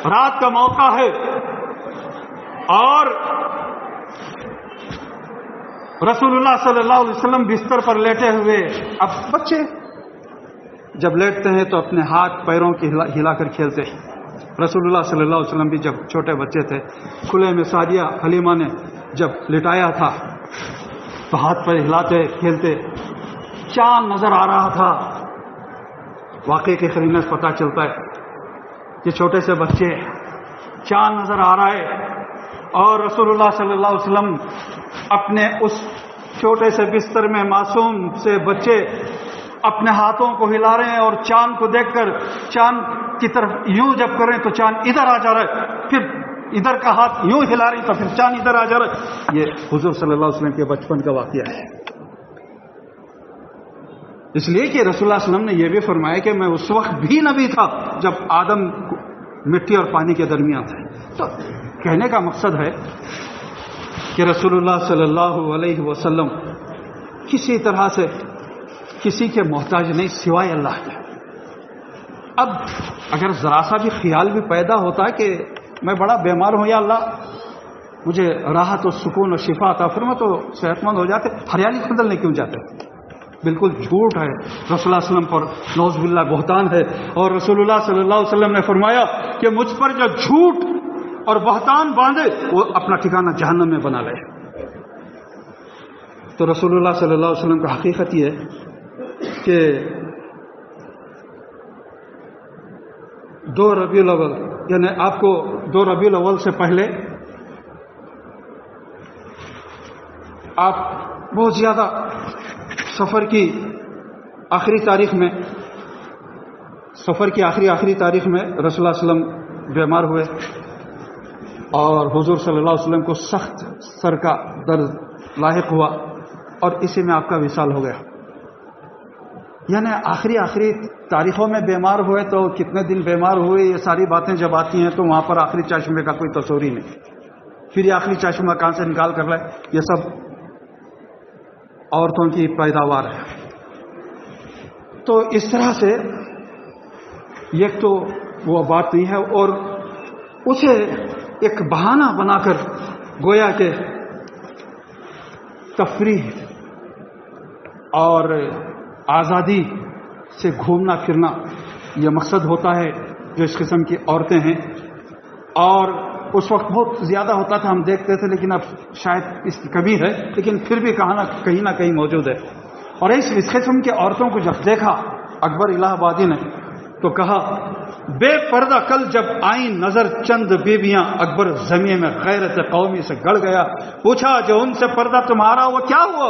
رات کا موقع ہے اور رسول اللہ صلی اللہ علیہ وسلم بستر پر لیٹے ہوئے. اب بچے جب لیٹتے ہیں تو اپنے ہاتھ پیروں کی ہلا کر کھیلتے ہیں. رسول اللہ صلی اللہ علیہ وسلم بھی جب چھوٹے بچے تھے، کھلے میں سعدیہ حلیمہ نے جب لٹایا تھا تو ہاتھ پیر ہلاتے کھیلتے. چاند نظر آ رہا تھا. واقعے کے قرینے سے پتہ چلتا ہے کہ چھوٹے سے بچے، چاند نظر آ رہا ہے اور رسول اللہ صلی اللہ علیہ وسلم اپنے اس چھوٹے سے بستر میں معصوم سے بچے اپنے ہاتھوں کو ہلا رہے ہیں اور چاند کو دیکھ کر چاند کی طرف یوں جب کریں تو چاند ادھر آ جا رہا ہے، پھر ادھر کا ہاتھ یوں ہلا رہی تو پھر چاند ادھر آ جا رہا ہے۔ یہ حضور صلی اللہ علیہ وسلم کے بچپن کا واقعہ ہے، اس لیے کہ رسول اللہ علیہ وسلم نے یہ بھی فرمایا کہ میں اس وقت بھی نبی تھا جب آدم مٹی اور پانی کے درمیان تھے۔ تو کہنے کا مقصد ہے کہ رسول اللہ صلی اللہ علیہ وسلم کسی طرح سے کسی کے محتاج نہیں سوائے اللہ کے۔ اب اگر ذرا سا بھی خیال بھی پیدا ہوتا کہ میں بڑا بیمار ہوں یا اللہ مجھے راحت و سکون و شفا عطا فرما تو صحت مند ہو جاتے، ہریالی بدلنے کیوں جاتے؟ بالکل جھوٹ ہے، رسول اللہ علیہ وسلم پر نعوذ باللہ بہتان ہے، اور رسول اللہ صلی اللہ علیہ وسلم نے فرمایا کہ مجھ پر جو جھوٹ اور بہتان باندھے وہ اپنا ٹھکانہ جہنم میں بنا لے۔ تو رسول اللہ صلی اللہ علیہ وسلم کا حقیقت یہ ہے کہ 2 ربیع الاول یعنی آپ کو 2 ربیع الاول سے پہلے آپ بہت زیادہ سفر کی آخری تاریخ میں آخری تاریخ میں رسول اللہ علیہ وسلم بیمار ہوئے اور حضور صلی اللہ علیہ وسلم کو سخت سر کا درد لاحق ہوا اور اسی میں آپ کا وصال ہو گیا۔ یعنی آخری تاریخوں میں بیمار ہوئے تو کتنے دن بیمار ہوئے یہ ساری باتیں جب آتی ہیں تو وہاں پر آخری چاشمے کا کوئی تصور ہی نہیں، پھر یہ آخری چاشمہ کہاں سے نکال کر لائے، یہ سب عورتوں کی پیداوار ہے۔ تو اس طرح سے ایک تو وہ بات نہیں ہے اور اسے ایک بہانہ بنا کر گویا کہ تفریح اور آزادی سے گھومنا پھرنا یہ مقصد ہوتا ہے جو اس قسم کی عورتیں ہیں، اور اس وقت بہت زیادہ ہوتا تھا، ہم دیکھتے تھے، لیکن اب شاید اس کی کمی ہے، لیکن پھر بھی کہیں نہ کہیں موجود ہے۔ اور اس قسم کی عورتوں کو جب دیکھا اکبر الہ آبادی نے تو کہا بے پردہ کل جب آئیں نظر چند بیویاں اکبر زمین میں غیرت قومی سے گڑ گیا، پوچھا جو ان سے پردہ تمہارا وہ کیا ہوا؟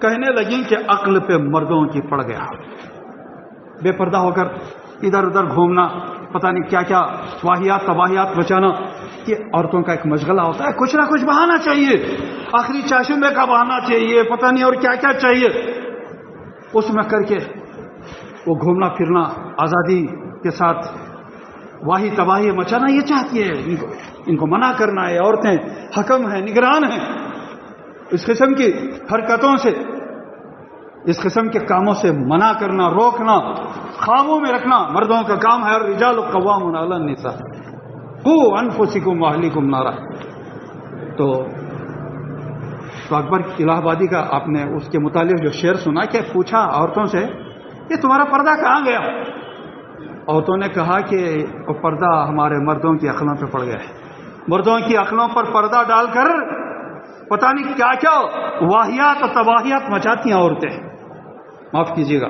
کہنے لگیں کہ عقل پہ مردوں کی پڑ گیا۔ بے پردہ ہو کر ادھر ادھر گھومنا، پتہ نہیں کیا کیا واہیات تباہیات بچانا، یہ عورتوں کا ایک مشغلہ ہوتا ہے، کچھ نہ کچھ بہانہ چاہیے، آخری چاشمے کا بہانہ چاہیے، پتہ نہیں اور کیا کیا چاہیے، اس میں کر کے وہ گھومنا پھرنا آزادی کے ساتھ واہی تباہی مچانا یہ چاہتی ہے، ان کو منع کرنا ہے۔ عورتیں حکم ہیں، نگران ہیں، اس قسم کی حرکتوں سے، اس قسم کے کاموں سے منع کرنا، روکنا، خوابوں میں رکھنا مردوں کا کام ہے۔ الرجال قوامون علی النساء قوا انفسکم واہلیکم نارا۔ تو اکبر الہ آبادی کا آپ نے اس کے متعلق جو شعر سنا کہ پوچھا عورتوں سے یہ تمہارا پردہ کہاں گیا؟ عورتوں نے کہا کہ وہ پردہ ہمارے مردوں کی عقلوں پہ پڑ گیا ہے، مردوں کی عقلوں پر پردہ ڈال کر پتہ نہیں کیا کیا واہیات اور تباہیات مچاتی ہیں عورتیں، معاف کیجیے گا۔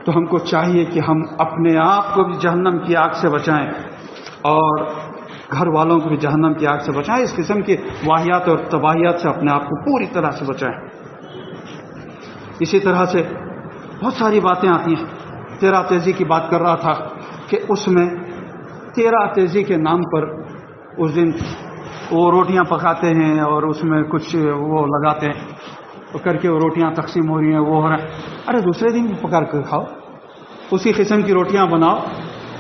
تو ہم کو چاہیے کہ ہم اپنے آپ کو بھی جہنم کی آگ سے بچائیں اور گھر والوں کو بھی جہنم کی آگ سے بچائیں، اس قسم کی واہیات اور تباہیات سے اپنے آپ کو پوری طرح سے بچائیں۔ اسی طرح سے بہت ساری باتیں آتی ہیں۔ 13 تیزی کی بات کر رہا تھا کہ اس میں 13 تیزی کے نام پر اس دن وہ روٹیاں پکاتے ہیں اور اس میں کچھ وہ لگاتے ہیں تو کر کے وہ روٹیاں تقسیم ہو رہی ہیں، وہ ہو رہا ہے۔ ارے دوسرے دن بھی پکا کر کھاؤ، اسی قسم کی روٹیاں بناؤ،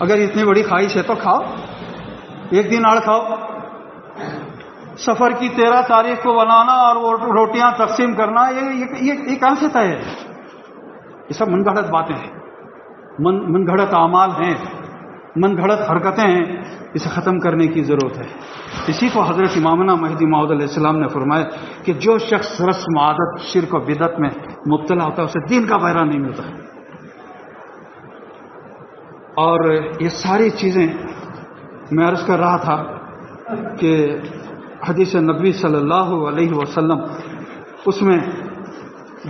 اگر اتنی بڑی خواہش ہے تو کھاؤ، ایک دن آڑ کھاؤ۔ سفر کی 13 تاریخ کو بنانا اور وہ روٹیاں تقسیم کرنا یہ کہاں سے طے ہے؟ یہ سب من گھڑت باتیں ہیں، من گھڑت اعمال ہیں، من گھڑت حرکتیں ہیں، اسے ختم کرنے کی ضرورت ہے۔ اسی کو حضرت امامنا مہدی موعود علیہ السلام نے فرمایا کہ جو شخص رسم عادت شرک و بدعت میں مبتلا ہوتا ہے اسے دین کا بحرہ نہیں ملتا۔ اور یہ ساری چیزیں میں عرض کر رہا تھا کہ حدیث نبوی صلی اللہ علیہ وسلم اس میں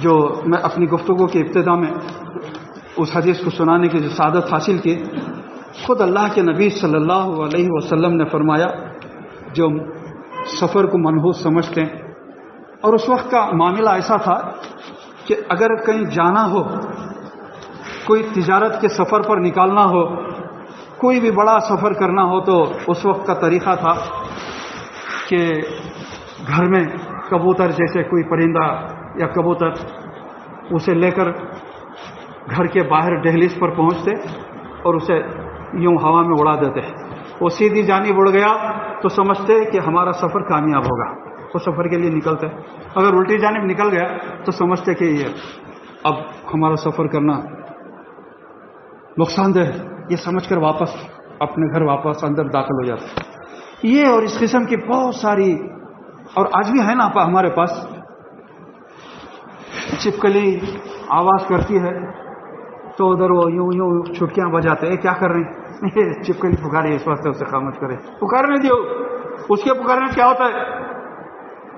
جو میں اپنی گفتگو کی ابتدا میں اس حدیث کو سنانے کی جو سعادت حاصل کی، خود اللہ کے نبی صلی اللہ علیہ وسلم نے فرمایا جو سفر کو منحوس سمجھتے ہیں اور اس وقت کا معاملہ ایسا تھا کہ اگر کہیں جانا ہو، کوئی تجارت کے سفر پر نکالنا ہو، کوئی بھی بڑا سفر کرنا ہو، تو اس وقت کا طریقہ تھا کہ گھر میں کبوتر جیسے کوئی پرندہ یا کبوتر، اسے لے کر گھر کے باہر دہلیز پر پہنچتے اور اسے یوں ہوا میں اڑا دیتے. وہ سیدھی جانب اڑ گیا تو سمجھتے کہ ہمارا سفر کامیاب ہوگا، وہ سفر کے لیے نکلتے. اگر الٹی جانب نکل گیا تو سمجھتے کہ یہ اب ہمارا سفر کرنا نقصان دہ، یہ سمجھ کر واپس اپنے گھر واپس اندر داخل ہو جاتے. یہ اور اس قسم کی بہت ساری، اور آج بھی ہے نا ہمارے پاس، چپکلی آواز کرتی ہے تو ادھر وہ یوں یوں چھٹکیاں بجاتے ہیں. کیا کر رہے ہیں؟ چپکلی پکاری، اس واسطے اسے خاموش کرے. پکارنے دیو، اس کے پکارنے کیا ہوتا ہے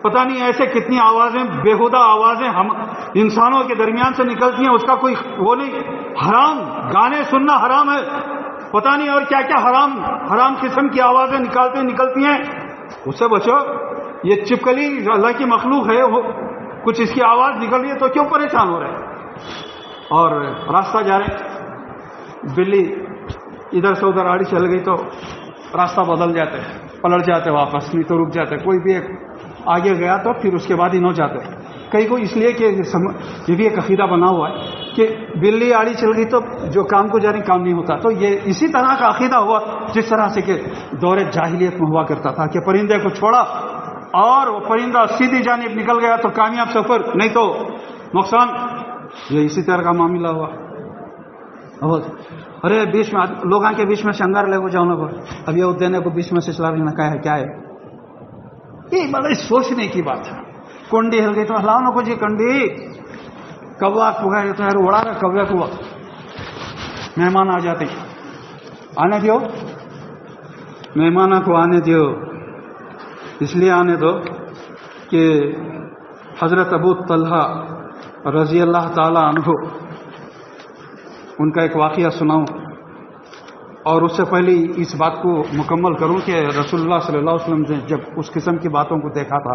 پتہ نہیں. ایسے کتنی آوازیں، بےہودہ آوازیں ہم انسانوں کے درمیان سے نکلتی ہیں، اس کا کوئی وہ نہیں. حرام گانے سننا حرام ہے، پتہ نہیں اور کیا کیا حرام قسم کی آوازیں نکلتی ہیں. اس سے بچو. یہ چپکلی اللہ کی مخلوق ہے، وہ کچھ اس کی آواز نکل رہی ہے تو کیوں پریشان ہو رہے ہیں؟ اور راستہ جا رہے ہیں، بلی ادھر سے ادھر آڑی چل گئی تو راستہ بدل جاتے ہیں، پلٹ جاتے واپس، نہیں تو رک جاتے. کوئی بھی ایک آگے گیا تو پھر اس کے بعد ہی نہ جاتے. کئی کو اس لیے کہ یہ بھی ایک عقیدہ بنا ہوا ہے کہ بلی آڑی چل گئی تو جو کام کو جاری کام نہیں ہوتا. تو یہ اسی طرح کا عقیدہ ہوا جس طرح سے کہ دور جاہلیت میں ہوا کرتا تھا کہ پرندے کو چھوڑا اور وہ پرندہ سیدھی جانب نکل گیا تو کامیاب سفر، نہیں تو نقصان. یہ اسی طرح کا معاملہ ہوا. ارے بیچ میں لوگوں کے بیچ میں سے انگار لے کو جاؤ نا، اب یہ دینے کو بیچ میں سے چلا لینا کیا ہے؟ یہ بڑا سوچنے کی بات ہے. کنڈی ہل گئی تو ہلاؤ نا کو جی کنڈی. کوا پکارے تو یار اڑا رہا کوا کو. مہمان آ جاتے، آنے دیو، مہمانوں کو آنے دیو. اس لیے آنے دو کہ حضرت ابو طلحہ رضی اللہ تعالی عنہ، ان کا ایک واقعہ سناؤں. اور اس سے پہلے اس بات کو مکمل کروں کہ رسول اللہ صلی اللہ علیہ وسلم نے جب اس قسم کی باتوں کو دیکھا تھا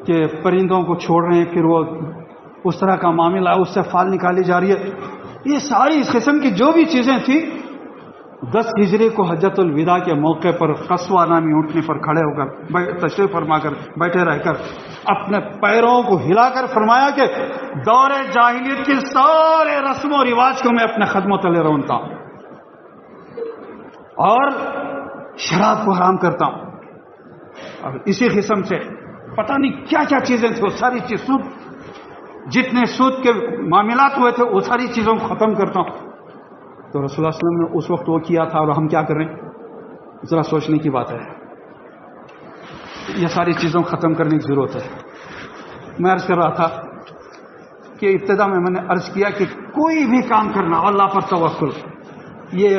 کہ پرندوں کو چھوڑ رہے ہیں، پھر وہ اس طرح کا معاملہ ہے، اس سے فال نکالی جا رہی ہے، یہ ساری اس قسم کی جو بھی چیزیں تھیں، 10 ہجری کو حجۃ الوداع کے موقع پر قصوہ نامی اونٹنے پر کھڑے ہو کر تشریف فرما کر بیٹھے رہ کر اپنے پیروں کو ہلا کر فرمایا کہ دور جاہلیت کے سارے رسم و رواج کو میں اپنے قدموں تلے رونتا ہوں اور شراب کو حرام کرتا ہوں. اور اسی قسم سے پتہ نہیں کیا کیا چیزیں تھیں، وہ ساری چیز سود، جتنے سود کے معاملات ہوئے تھے وہ ساری چیزوں کو ختم کرتا ہوں. تو رسول اللہ صلی اللہ علیہ وسلم نے اس وقت وہ کیا تھا اور ہم کیا کر رہے ہیں؟ ذرا سوچنے کی بات ہے. یہ ساری چیزوں کو ختم کرنے کی ضرورت ہے. میں عرض کر رہا تھا کہ ابتدا میں نے عرض کیا کہ کوئی بھی کام کرنا اللہ پر توکل، یہ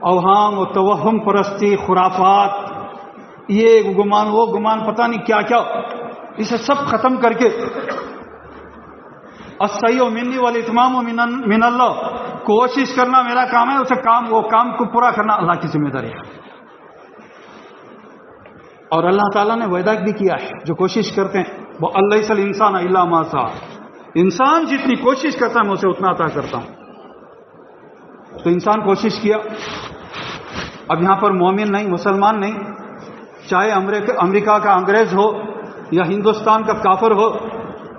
اوہام و توہم پرستی، خرافات، یہ گمان وہ گمان، پتہ نہیں کیا کیا، اسے سب ختم کر کے الصحیح منی والاتمام من اللہ، کوشش کرنا میرا کام ہے، اسے وہ کام کو پورا کرنا اللہ کی ذمہ داری ہے. اور اللہ تعالیٰ نے وعدہ بھی کیا ہے جو کوشش کرتے ہیں وہ اللہ صلی انسان الا ما سعى، انسان جتنی کوشش کرتا ہے میں اسے اتنا عطا کرتا ہوں. تو انسان کوشش کیا. اب یہاں پر مومن نہیں، مسلمان نہیں، چاہے امریکہ کا انگریز ہو یا ہندوستان کا کافر ہو،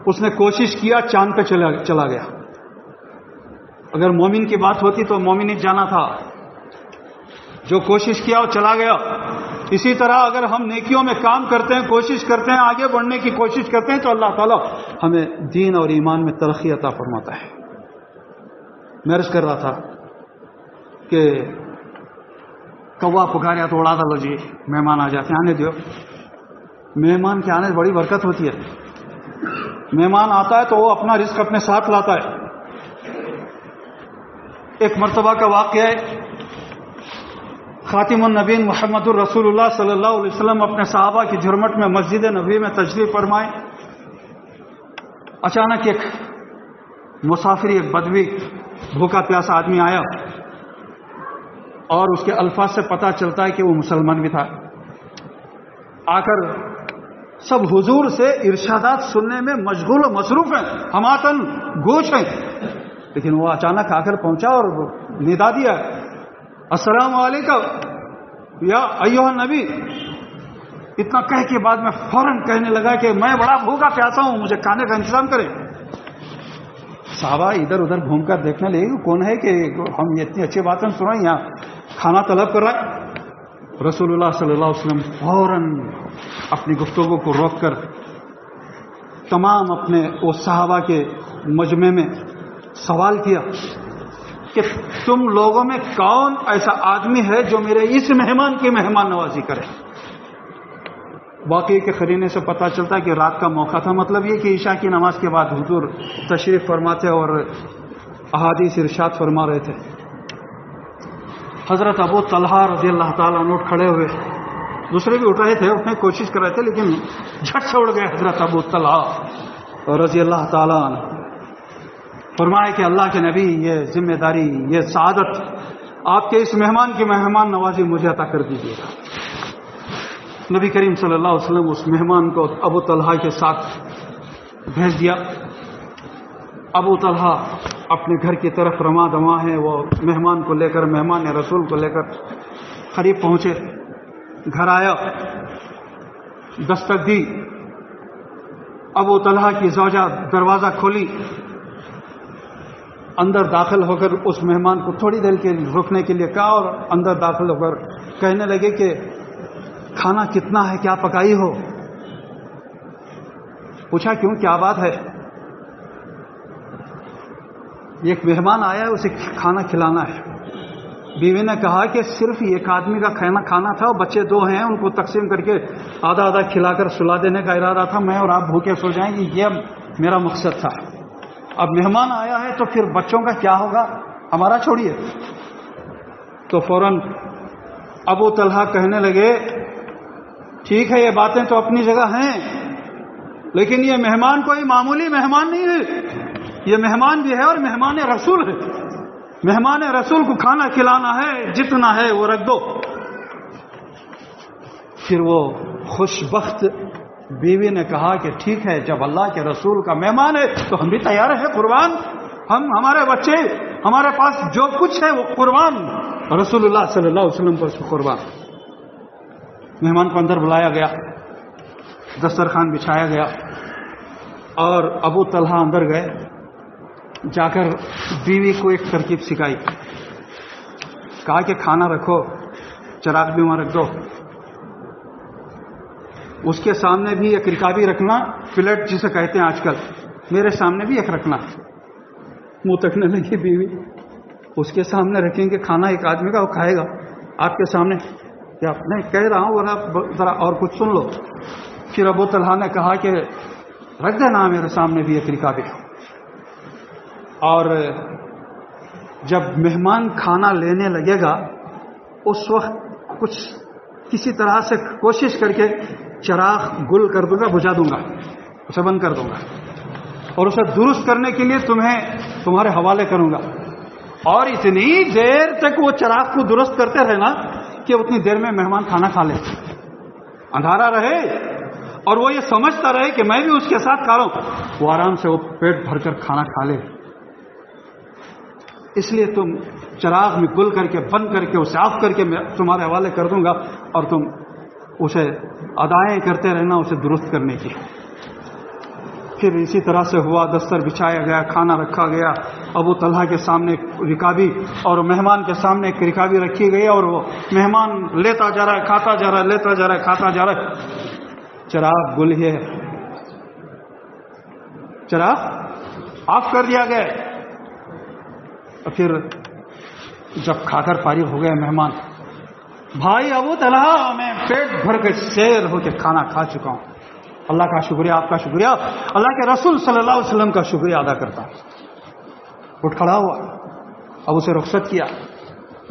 اس نے کوشش کیا، چاند پہ چلا گیا. اگر مومن کی بات ہوتی تو مومن ہی جانا تھا، جو کوشش کیا وہ چلا گیا. اسی طرح اگر ہم نیکیوں میں کام کرتے ہیں، کوشش کرتے ہیں، آگے بڑھنے کی کوشش کرتے ہیں تو اللہ تعالیٰ ہمیں دین اور ایمان میں ترقی عطا فرماتا ہے. میں عرض کر رہا تھا کہ کوا پکاریا تو اڑا دو جی، مہمان آ جاتے ہیں، آنے دو. مہمان کے آنے سے بڑی برکت ہوتی ہے. مہمان آتا ہے تو وہ اپنا رزق اپنے ساتھ لاتا ہے. ایک مرتبہ کا واقعہ ہے، خاتم النبیین محمد الرسول اللہ صلی اللہ علیہ وسلم اپنے صحابہ کی جھرمٹ میں مسجد نبوی میں تشریف فرمائے. اچانک ایک مسافری، ایک بدوی، بھوکا پیاسا آدمی آیا اور اس کے الفاظ سے پتہ چلتا ہے کہ وہ مسلمان بھی تھا. آ کر سب حضور سے ارشادات سننے میں مشغول و مصروف ہیں، ہماتن گوش ہیں، لیکن وہ اچانک آ کر پہنچا اور ندا دیا، السلام علیکم یا ایھا النبی۔ اتنا کہہ کے بعد میں فوراً کہنے لگا کہ میں بڑا بھوکا پیاسا ہوں، مجھے کھانے کا انتظام کریں۔ صحابہ ادھر ادھر گھوم کر دیکھنے لگے کہ کون ہے کہ ہم یہ اتنی اچھی باتیں سن رہے ہیں، یہاں کھانا طلب کر رہا ہے۔ رسول اللہ صلی اللہ علیہ وسلم فوراً اپنی گفتگو کو روک کر تمام اپنے وہ صحابہ کے مجمع میں سوال کیا کہ تم لوگوں میں کون ایسا آدمی ہے جو میرے اس مہمان کی مہمان نوازی کرے۔ واقعی کے قرینے سے پتہ چلتا ہے کہ رات کا موقع تھا، مطلب یہ کہ عشاء کی نماز کے بعد حضور تشریف فرماتے اور احادیث ارشاد فرما رہے تھے۔ حضرت ابو طلحہ رضی اللہ تعالیٰ عنہ کھڑے ہوئے، دوسرے بھی اٹھ رہے تھے، اٹھنے کی کوشش کر رہے تھے لیکن جھٹ سے اڑ گئے حضرت ابو طلحہ رضی اللہ تعالیٰ عنہ۔ فرمائے کہ اللہ کے نبی، یہ ذمہ داری، یہ سعادت آپ کے اس مہمان کی مہمان نوازی مجھے عطا کر دیجیے گا۔ نبی کریم صلی اللہ علیہ وسلم اس مہمان کو ابو طلحہ کے ساتھ بھیج دیا۔ ابو طلحہ اپنے گھر کی طرف رواں دواں ہیں، وہ مہمان کو لے کر، مہمان رسول کو لے کر قریب پہنچے، گھر آیا، دستک دی، ابو طلحہ کی زوجہ دروازہ کھولی، اندر داخل ہو کر اس مہمان کو تھوڑی دیر کے رکنے کے لیے کہا اور اندر داخل ہو کر کہنے لگے کہ کھانا کتنا ہے، کیا پکائی ہو؟ پوچھا کیوں، کیا بات ہے؟ ایک مہمان آیا ہے، اسے کھانا کھلانا ہے۔ بیوی نے کہا کہ صرف ایک آدمی کا کھانا تھا، اور بچے دو ہیں، ان کو تقسیم کر کے آدھا آدھا کھلا کر سلا دینے کا ارادہ تھا، میں اور آپ بھوکے سو جائیں گے، یہ میرا مقصد تھا۔ اب مہمان آیا ہے تو پھر بچوں کا کیا ہوگا، ہمارا چھوڑیے۔ تو فوراً ابو طلحہ کہنے لگے ٹھیک ہے، یہ باتیں تو اپنی جگہ ہیں، لیکن یہ مہمان کوئی معمولی مہمان نہیں ہے، یہ مہمان بھی ہے اور مہمان رسول ہے۔ مہمان رسول کو کھانا کھلانا ہے، جتنا ہے وہ رکھ دو۔ پھر وہ خوش بخت بیوی نے کہا کہ ٹھیک ہے، جب اللہ کے رسول کا مہمان ہے تو ہم بھی تیار ہیں قربان، ہمارے بچے، ہمارے پاس جو کچھ ہے وہ قربان، رسول اللہ صلی اللہ علیہ وسلم پر قربان۔ مہمان کو اندر بلایا گیا، دسترخوان بچھایا گیا اور ابو طلحہ اندر گئے، جا کر بیوی کو ایک ترکیب سکھائی، کہا کہ کھانا رکھو، چراغ بھی وہاں رکھ دو، اس کے سامنے بھی ایک رکابی رکھنا، پلیٹ جسے کہتے ہیں آج کل، میرے سامنے بھی ایک رکھنا۔ منہ تکنے لگی بیوی، اس کے سامنے رکھیں گے کھانا ایک آدمی کا، وہ کھائے گا آپ کے سامنے؟ کیا میں کہہ رہا ہوں، ذرا اور کچھ سن لو۔ پھر ابو طلحہ نے کہا کہ رکھ دینا میرے سامنے بھی ایک رکابی۔ اور جب مہمان کھانا لینے لگے گا اس وقت کسی طرح سے کوشش کر کے چراغ گل کر دوں گا، بجھا دوں گا، اسے بند کر دوں گا، اور اسے درست کرنے کے لیے تمہارے حوالے کروں گا، اور اتنی دیر تک وہ چراغ کو درست کرتے رہنا کہ اتنی دیر میں مہمان کھانا کھا لے، اندھارا رہے اور وہ یہ سمجھتا رہے کہ میں بھی اس کے ساتھ کھا رہا ہوں، وہ آرام سے وہ پیٹ بھر کر کھانا کھا لے۔ اس لیے تم چراغ میں گل کر کے، بند کر کے، اسے آف کر کے میں تمہارے حوالے کر دوں گا، اور تم اسے ادائیں کرتے رہنا اسے درست کرنے کی۔ پھر اسی طرح سے ہوا، دستر بچھایا گیا، کھانا رکھا گیا، ابو طلحہ کے سامنے رکابی اور مہمان کے سامنے ایک رکابی رکھی گئی، اور وہ مہمان لیتا جا رہا ہے، کھاتا جا رہا ہے، لیتا جا رہا ہے، کھاتا جا رہا ہے۔ چراغ گل ہے، چراغ آف کر دیا گیا۔ پھر جب کھا کر فارغ ہو گئے مہمان، بھائی ابو طلحہ میں پیٹ بھر کے سیر ہو کے کھانا کھا چکا ہوں، اللہ کا شکریہ، آپ کا شکریہ، اللہ کے رسول صلی اللہ علیہ وسلم کا شکریہ ادا کرتا ہوں۔ اٹھ کھڑا ہوا، اب اسے رخصت کیا،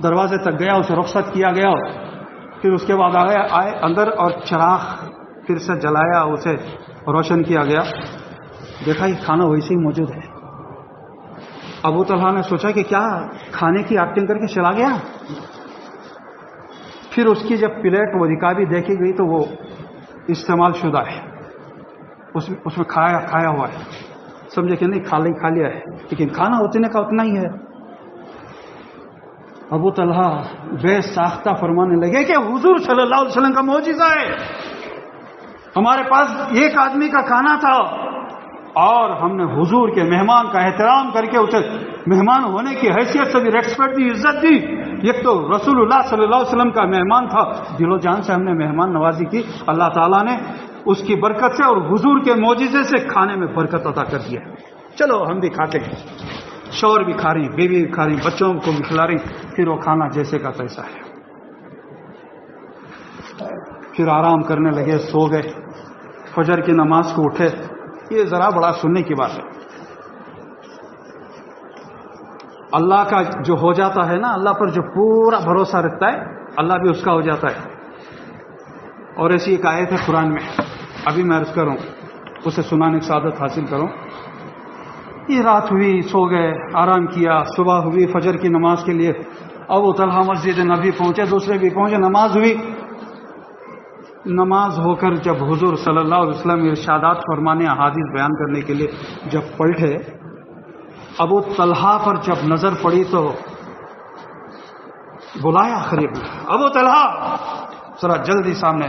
دروازے تک گیا، اسے رخصت کیا گیا، پھر اس کے بعد آئے اندر اور چراغ پھر سے جلایا، اسے روشن کیا گیا، دیکھا یہ کھانا ویسے ہی موجود ہے۔ ابو طلحہ نے سوچا کہ کیا کھانے کی ایکٹنگ کر کے چلا گیا؟ پھر اس کی جب پلیٹ وہ رکابی دیکھی گئی تو وہ استعمال شدہ ہے، اس میں کھایا ہوا ہے، سمجھے کہ نہیں کھا لیا ہے، لیکن کھانا اتنے کا اتنا ہی ہے۔ ابو طلحہ بے ساختہ فرمانے لگے کہ حضور صلی اللہ علیہ وسلم کا معجزہ ہے، ہمارے پاس ایک آدمی کا کھانا تھا اور ہم نے حضور کے مہمان کا احترام کر کے اسے مہمان ہونے کی حیثیت سے بھی ریسپیکٹ دی، عزت دی۔ ایک تو رسول اللہ صلی اللہ علیہ وسلم کا مہمان تھا، دل و جان سے ہم نے مہمان نوازی کی، اللہ تعالیٰ نے اس کی برکت سے اور حضور کے معجزے سے کھانے میں برکت عطا کر دیا۔ چلو ہم بھی کھاتے ہیں، شوہر بھی کھا رہی، بیوی بھی کھا رہی، بچوں کو بھی کھلا رہی، پھر وہ کھانا جیسے کا تیسا ہے۔ پھر آرام کرنے لگے، سو گئے، فجر کی نماز کو اٹھے۔ یہ ذرا بڑا سننے کی بات ہے، اللہ کا جو ہو جاتا ہے نا، اللہ پر جو پورا بھروسہ رکھتا ہے اللہ بھی اس کا ہو جاتا ہے۔ اور ایسی ایک آیت ہے قرآن میں، ابھی میں عرض کروں، اسے سنانے کی سعادت حاصل کروں۔ یہ رات ہوئی، سو گئے، آرام کیا، صبح ہوئی فجر کی نماز کے لیے، ابو طلحہ مسجد نبی پہنچے، دوسرے بھی پہنچے، نماز ہوئی۔ نماز ہو کر جب حضور صلی اللہ علیہ وسلم ارشادات فرمانے، احادیث بیان کرنے کے لیے جب پلٹے، ابو طلحہ پر جب نظر پڑی تو بلایا قریب، ابو طلحہ ذرا جلدی سامنے،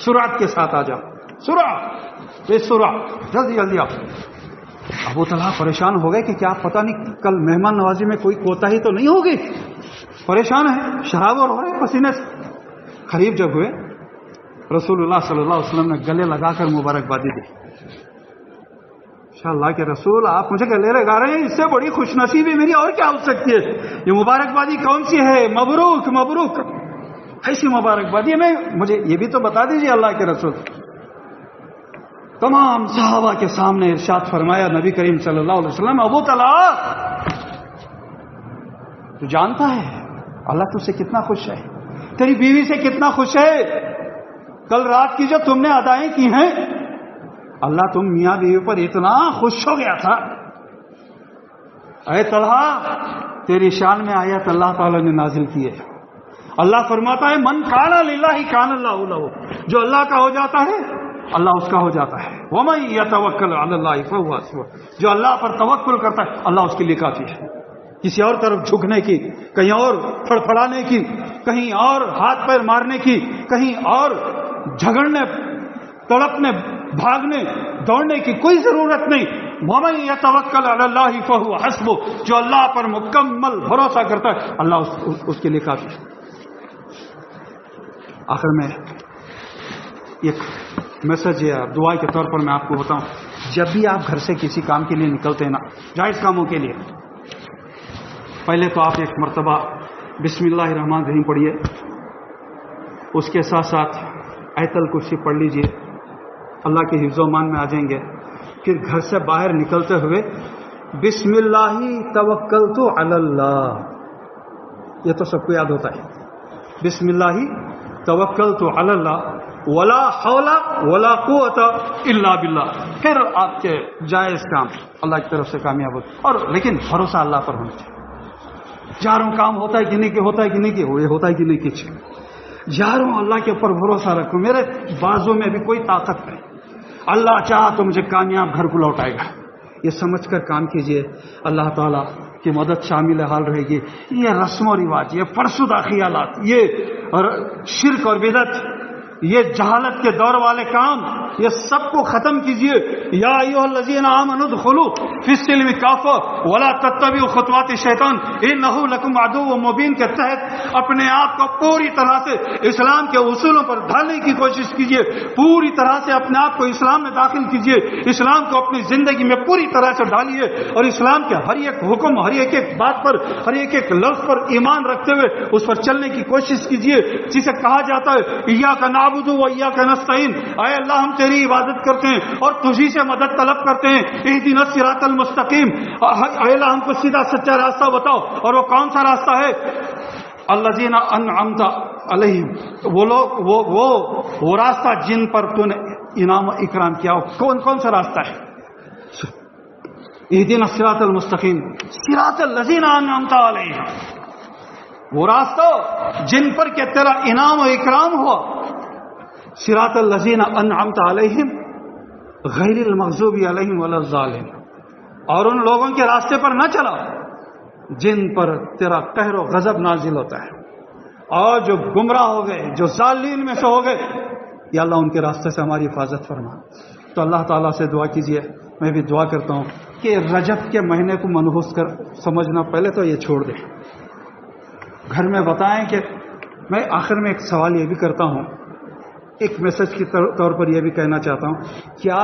سرعت کے ساتھ آ جاؤ، سرعت بے سرعت، جلدی جلدی آؤ۔ ابو طلحہ پریشان ہو گئے کہ کیا پتہ نہیں کل مہمان نوازی میں کوئی کوتاہی تو نہیں ہوگی، پریشان ہے، شرابور ہو رہے پسینے سے۔ قریب جب ہوئے، رسول اللہ صلی اللہ علیہ وسلم نے گلے لگا کر مبارکبادی دی۔ اللہ کے رسول آپ مجھے گلے لگا رہے ہیں، اس سے بڑی خوش نصیبی میری اور کیا ہو سکتی ہے؟ یہ مبارکبادی کون سی ہے؟ مبروک مبروک، ایسی مبارکبادی میں مجھے یہ بھی تو بتا دیجیے اللہ کے رسول۔ تمام صحابہ کے سامنے ارشاد فرمایا نبی کریم صلی اللہ علیہ وسلم، ابو طلحہ تو جانتا ہے اللہ تجھ سے کتنا خوش ہے، تیری بیوی سے کتنا خوش ہے، کل رات کی جو تم نے ادائیں کی ہیں، اللہ تم میاں بیوی پر اتنا خوش ہو گیا تھا۔ اے طلحہ تیری شان میں آیت اللہ تعالیٰ نے نازل کی ہے، اللہ فرماتا ہے من کان للہ کان اللہ لہ، جو اللہ کا ہو جاتا ہے اللہ اس کا ہو جاتا ہے، ومن یتوکل علی اللہ فہو حسبہ، جو اللہ پر توکل کرتا ہے اللہ اس کے لیے کافی ہے۔ کسی اور طرف جھکنے کی، کہیں اور پھڑپھڑانے کی، کہیں اور ہاتھ پیر مارنے کی، کہیں اور جھگڑنے، تڑپنے، بھاگنے، دوڑنے کی کوئی ضرورت نہیں۔ ومن یتوکل علی اللہ فہو حسبہ، جو اللہ پر مکمل بھروسہ کرتا ہے اللہ اس کے لیے کافی ہے۔ آخر میں ایک میسج یا دعا کے طور پر میں آپ کو بتاؤں، جب بھی آپ گھر سے کسی کام کے لیے نکلتے ہیں نا، جائز کاموں کے لیے، پہلے تو آپ ایک مرتبہ بسم اللہ الرحمن الرحیم پڑھیے، اس کے ساتھ ساتھ آیت الکرسی پڑھ لیجئے، اللہ کے حفظ و امان میں آ جائیں گے۔ پھر گھر سے باہر نکلتے ہوئے بسم اللہ توکلت علی اللہ، یہ تو سب کو یاد ہوتا ہے، بسم اللہ توکلت علی اللہ ولا حول ولا قوت الا باللہ۔ پھر آپ کے جائز کام اللہ کی طرف سے کامیاب ہوتے، اور لیکن بھروسہ اللہ پر ہونا چاہیے۔ جاروں کام ہوتا ہے کہ نہیں کہ ہوتا ہے کہ نہیں کہ یہ ہوتا ہے کہ نہیں کچھ، جاروں اللہ کے اوپر بھروسہ رکھو، میرے بازو میں بھی کوئی طاقت نہیں، اللہ چاہا تو مجھے کامیاب گھر کو لوٹائے گا، یہ سمجھ کر کام کیجئے، اللہ تعالیٰ کی مدد شامل حال رہے گی۔ یہ رسم و رواج، یہ فرسودہ خیالات، یہ شرک اور بدعت، یہ جہالت کے دور والے کام، یہ سب کو ختم کیجئے۔ یا ایھا الذین آمنوا ادخلوا فی السلم کافہ ولا تتبعوا خطوات الشیطان انہ لکم عدو مبین کے تحت اپنے آپ کو پوری طرح سے اسلام کے اصولوں پر ڈھالنے کی کوشش کیجئے، پوری طرح سے اپنے آپ کو اسلام میں داخل کیجئے، اسلام کو اپنی زندگی میں پوری طرح سے ڈالیے، اور اسلام کے ہر ایک حکم، ہر ایک بات پر، ہر ایک لفظ پر ایمان رکھتے ہوئے اس پر چلنے کی کوشش کیجئے، جسے کہا جاتا ہے ایاک نعبد و ایاک نستعین، اے اللہ ہم تیری عبادت کرتے ہیں اور تجھی سے مدد طلب کرتے ہیں، اہدنا الصراط المستقیم، اے اللہ ہم کو سیدھا سچا راستہ بتاؤ، اور وہ کون سا راستہ ہے؟ الذین انعمت علیہم، وہ لوگ وہ راستہ جن پر تو نے انعام و اکرام کیا ہو، کون سا راستہ ہے؟ اہدنا الصراط المستقیم صراط الذین انعمت علیہم، وہ راستہ جن پر کہ تیرا انعام و اکرام ہوا، صراط الذین انعمت علیہم غیر المغضوب علیہم ولا الضالین، اور ان لوگوں کے راستے پر نہ چلا جن پر تیرا قہر و غضب نازل ہوتا ہے، اور جو گمراہ ہو گئے، جو ضالین میں سے ہو گئے، یا اللہ ان کے راستے سے ہماری حفاظت فرما۔ تو اللہ تعالیٰ سے دعا کیجیے، میں بھی دعا کرتا ہوں کہ رجب کے مہینے کو منحوس کر سمجھنا پہلے تو یہ چھوڑ دیں، گھر میں بتائیں کہ میں آخر میں ایک سوال یہ بھی کرتا ہوں، ایک میسج کے طور پر یہ بھی کہنا چاہتا ہوں، کیا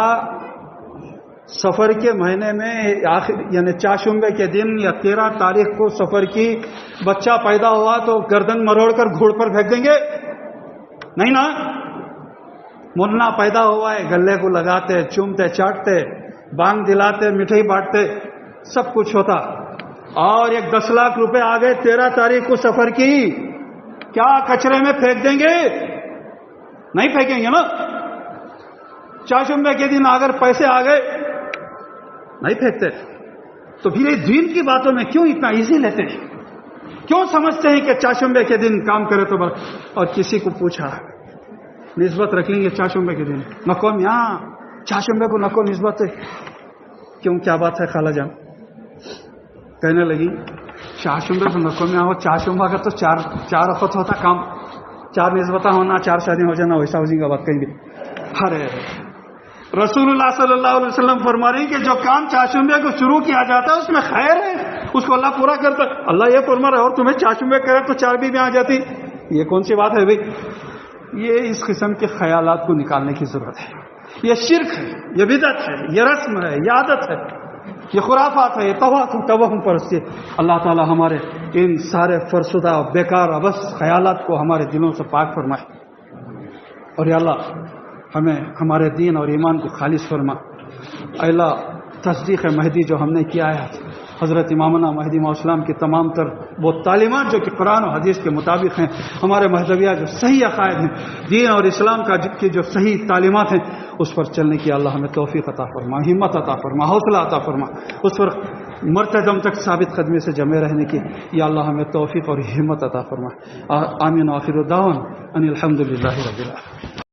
سفر کے مہینے میں یعنی چاشمبے کے دن یا 13 تاریخ کو سفر کی بچہ پیدا ہوا تو گردن مروڑ کر گھوڑ پر پھینک دیں گے؟ نہیں نا، منا پیدا ہوا ہے، گلے کو لگاتے، چومتے، چاٹتے، بانگ دلاتے، مٹھائی بانٹتے، سب کچھ ہوتا، اور ایک 10 لاکھ روپے آ گئے 13 تاریخ کو سفر کی، کیا کچرے میں پھینک دیں گے؟ نہیں پھینکیں گے نا۔ چاشمبے کے دن اگر پیسے آ گئے نہیں پھینکتے، تو پھر یہ دین کی باتوں میں کیوں اتنا ایزی لیتے ہیں؟ کیوں سمجھتے ہیں کہ چاشمبے کے دن کام کرے تو اور کسی کو پوچھا نسبت رکھ لیں گے چاشمبے کے دن، نکو میاں چاشمبے کو نکو نسبت ہے، کیوں کیا بات ہے؟ خالہ جان کہنے لگی چاشمبے کو نکو میاں ہو، چاشمبا کا تو چار وقت ہوتا کام، 4 نسبتہ ہونا، 4 شادی ہو جانا، ویسا ہو جائے گا بات کہیں بھی۔ ارے رسول اللہ صلی اللہ علیہ وسلم فرما رہے ہیں کہ جو کام چاشمبے کو شروع کیا جاتا ہے اس میں خیر ہے، اس کو اللہ پورا کرتا ہے۔ اللہ یہ فرما رہا ہے اور تمہیں چاشمبے کرے تو 4 بھی آ جاتی، یہ کون سی بات ہے بھائی؟ یہ اس قسم کے خیالات کو نکالنے کی ضرورت ہے۔ یہ شرک ہے، یہ بدعت ہے، یہ رسم ہے، یہ عادت ہے، یہ خرافات ہے، یہ توہم پرستی ہے۔ اللہ تعالی ہمارے ان سارے فرسودہ بیکار ابس خیالات کو ہمارے دلوں سے پاک فرمائے، اور یا اللہ ہمیں ہمارے دین اور ایمان کو خالص فرما۔ اے اللہ تصدیق مہدی جو ہم نے کیا ہے، حضرت امامنا مہدی علیہ السلام کی تمام تر وہ تعلیمات جو کہ قرآن و حدیث کے مطابق ہیں، ہمارے مہذبیہ جو صحیح عقائد ہیں، دین اور اسلام کی جو صحیح تعلیمات ہیں، اس پر چلنے کی اللہ ہمیں توفیق عطا فرما، ہمت عطا فرما، حوصلہ عطا فرما، اس پر مرتے دم تک ثابت قدمی سے جمے رہنے کی یا اللہ ہمیں توفیق اور ہمت عطا فرما۔ آمین۔ آخر دعوانا ان الحمد للہ رب العالمین۔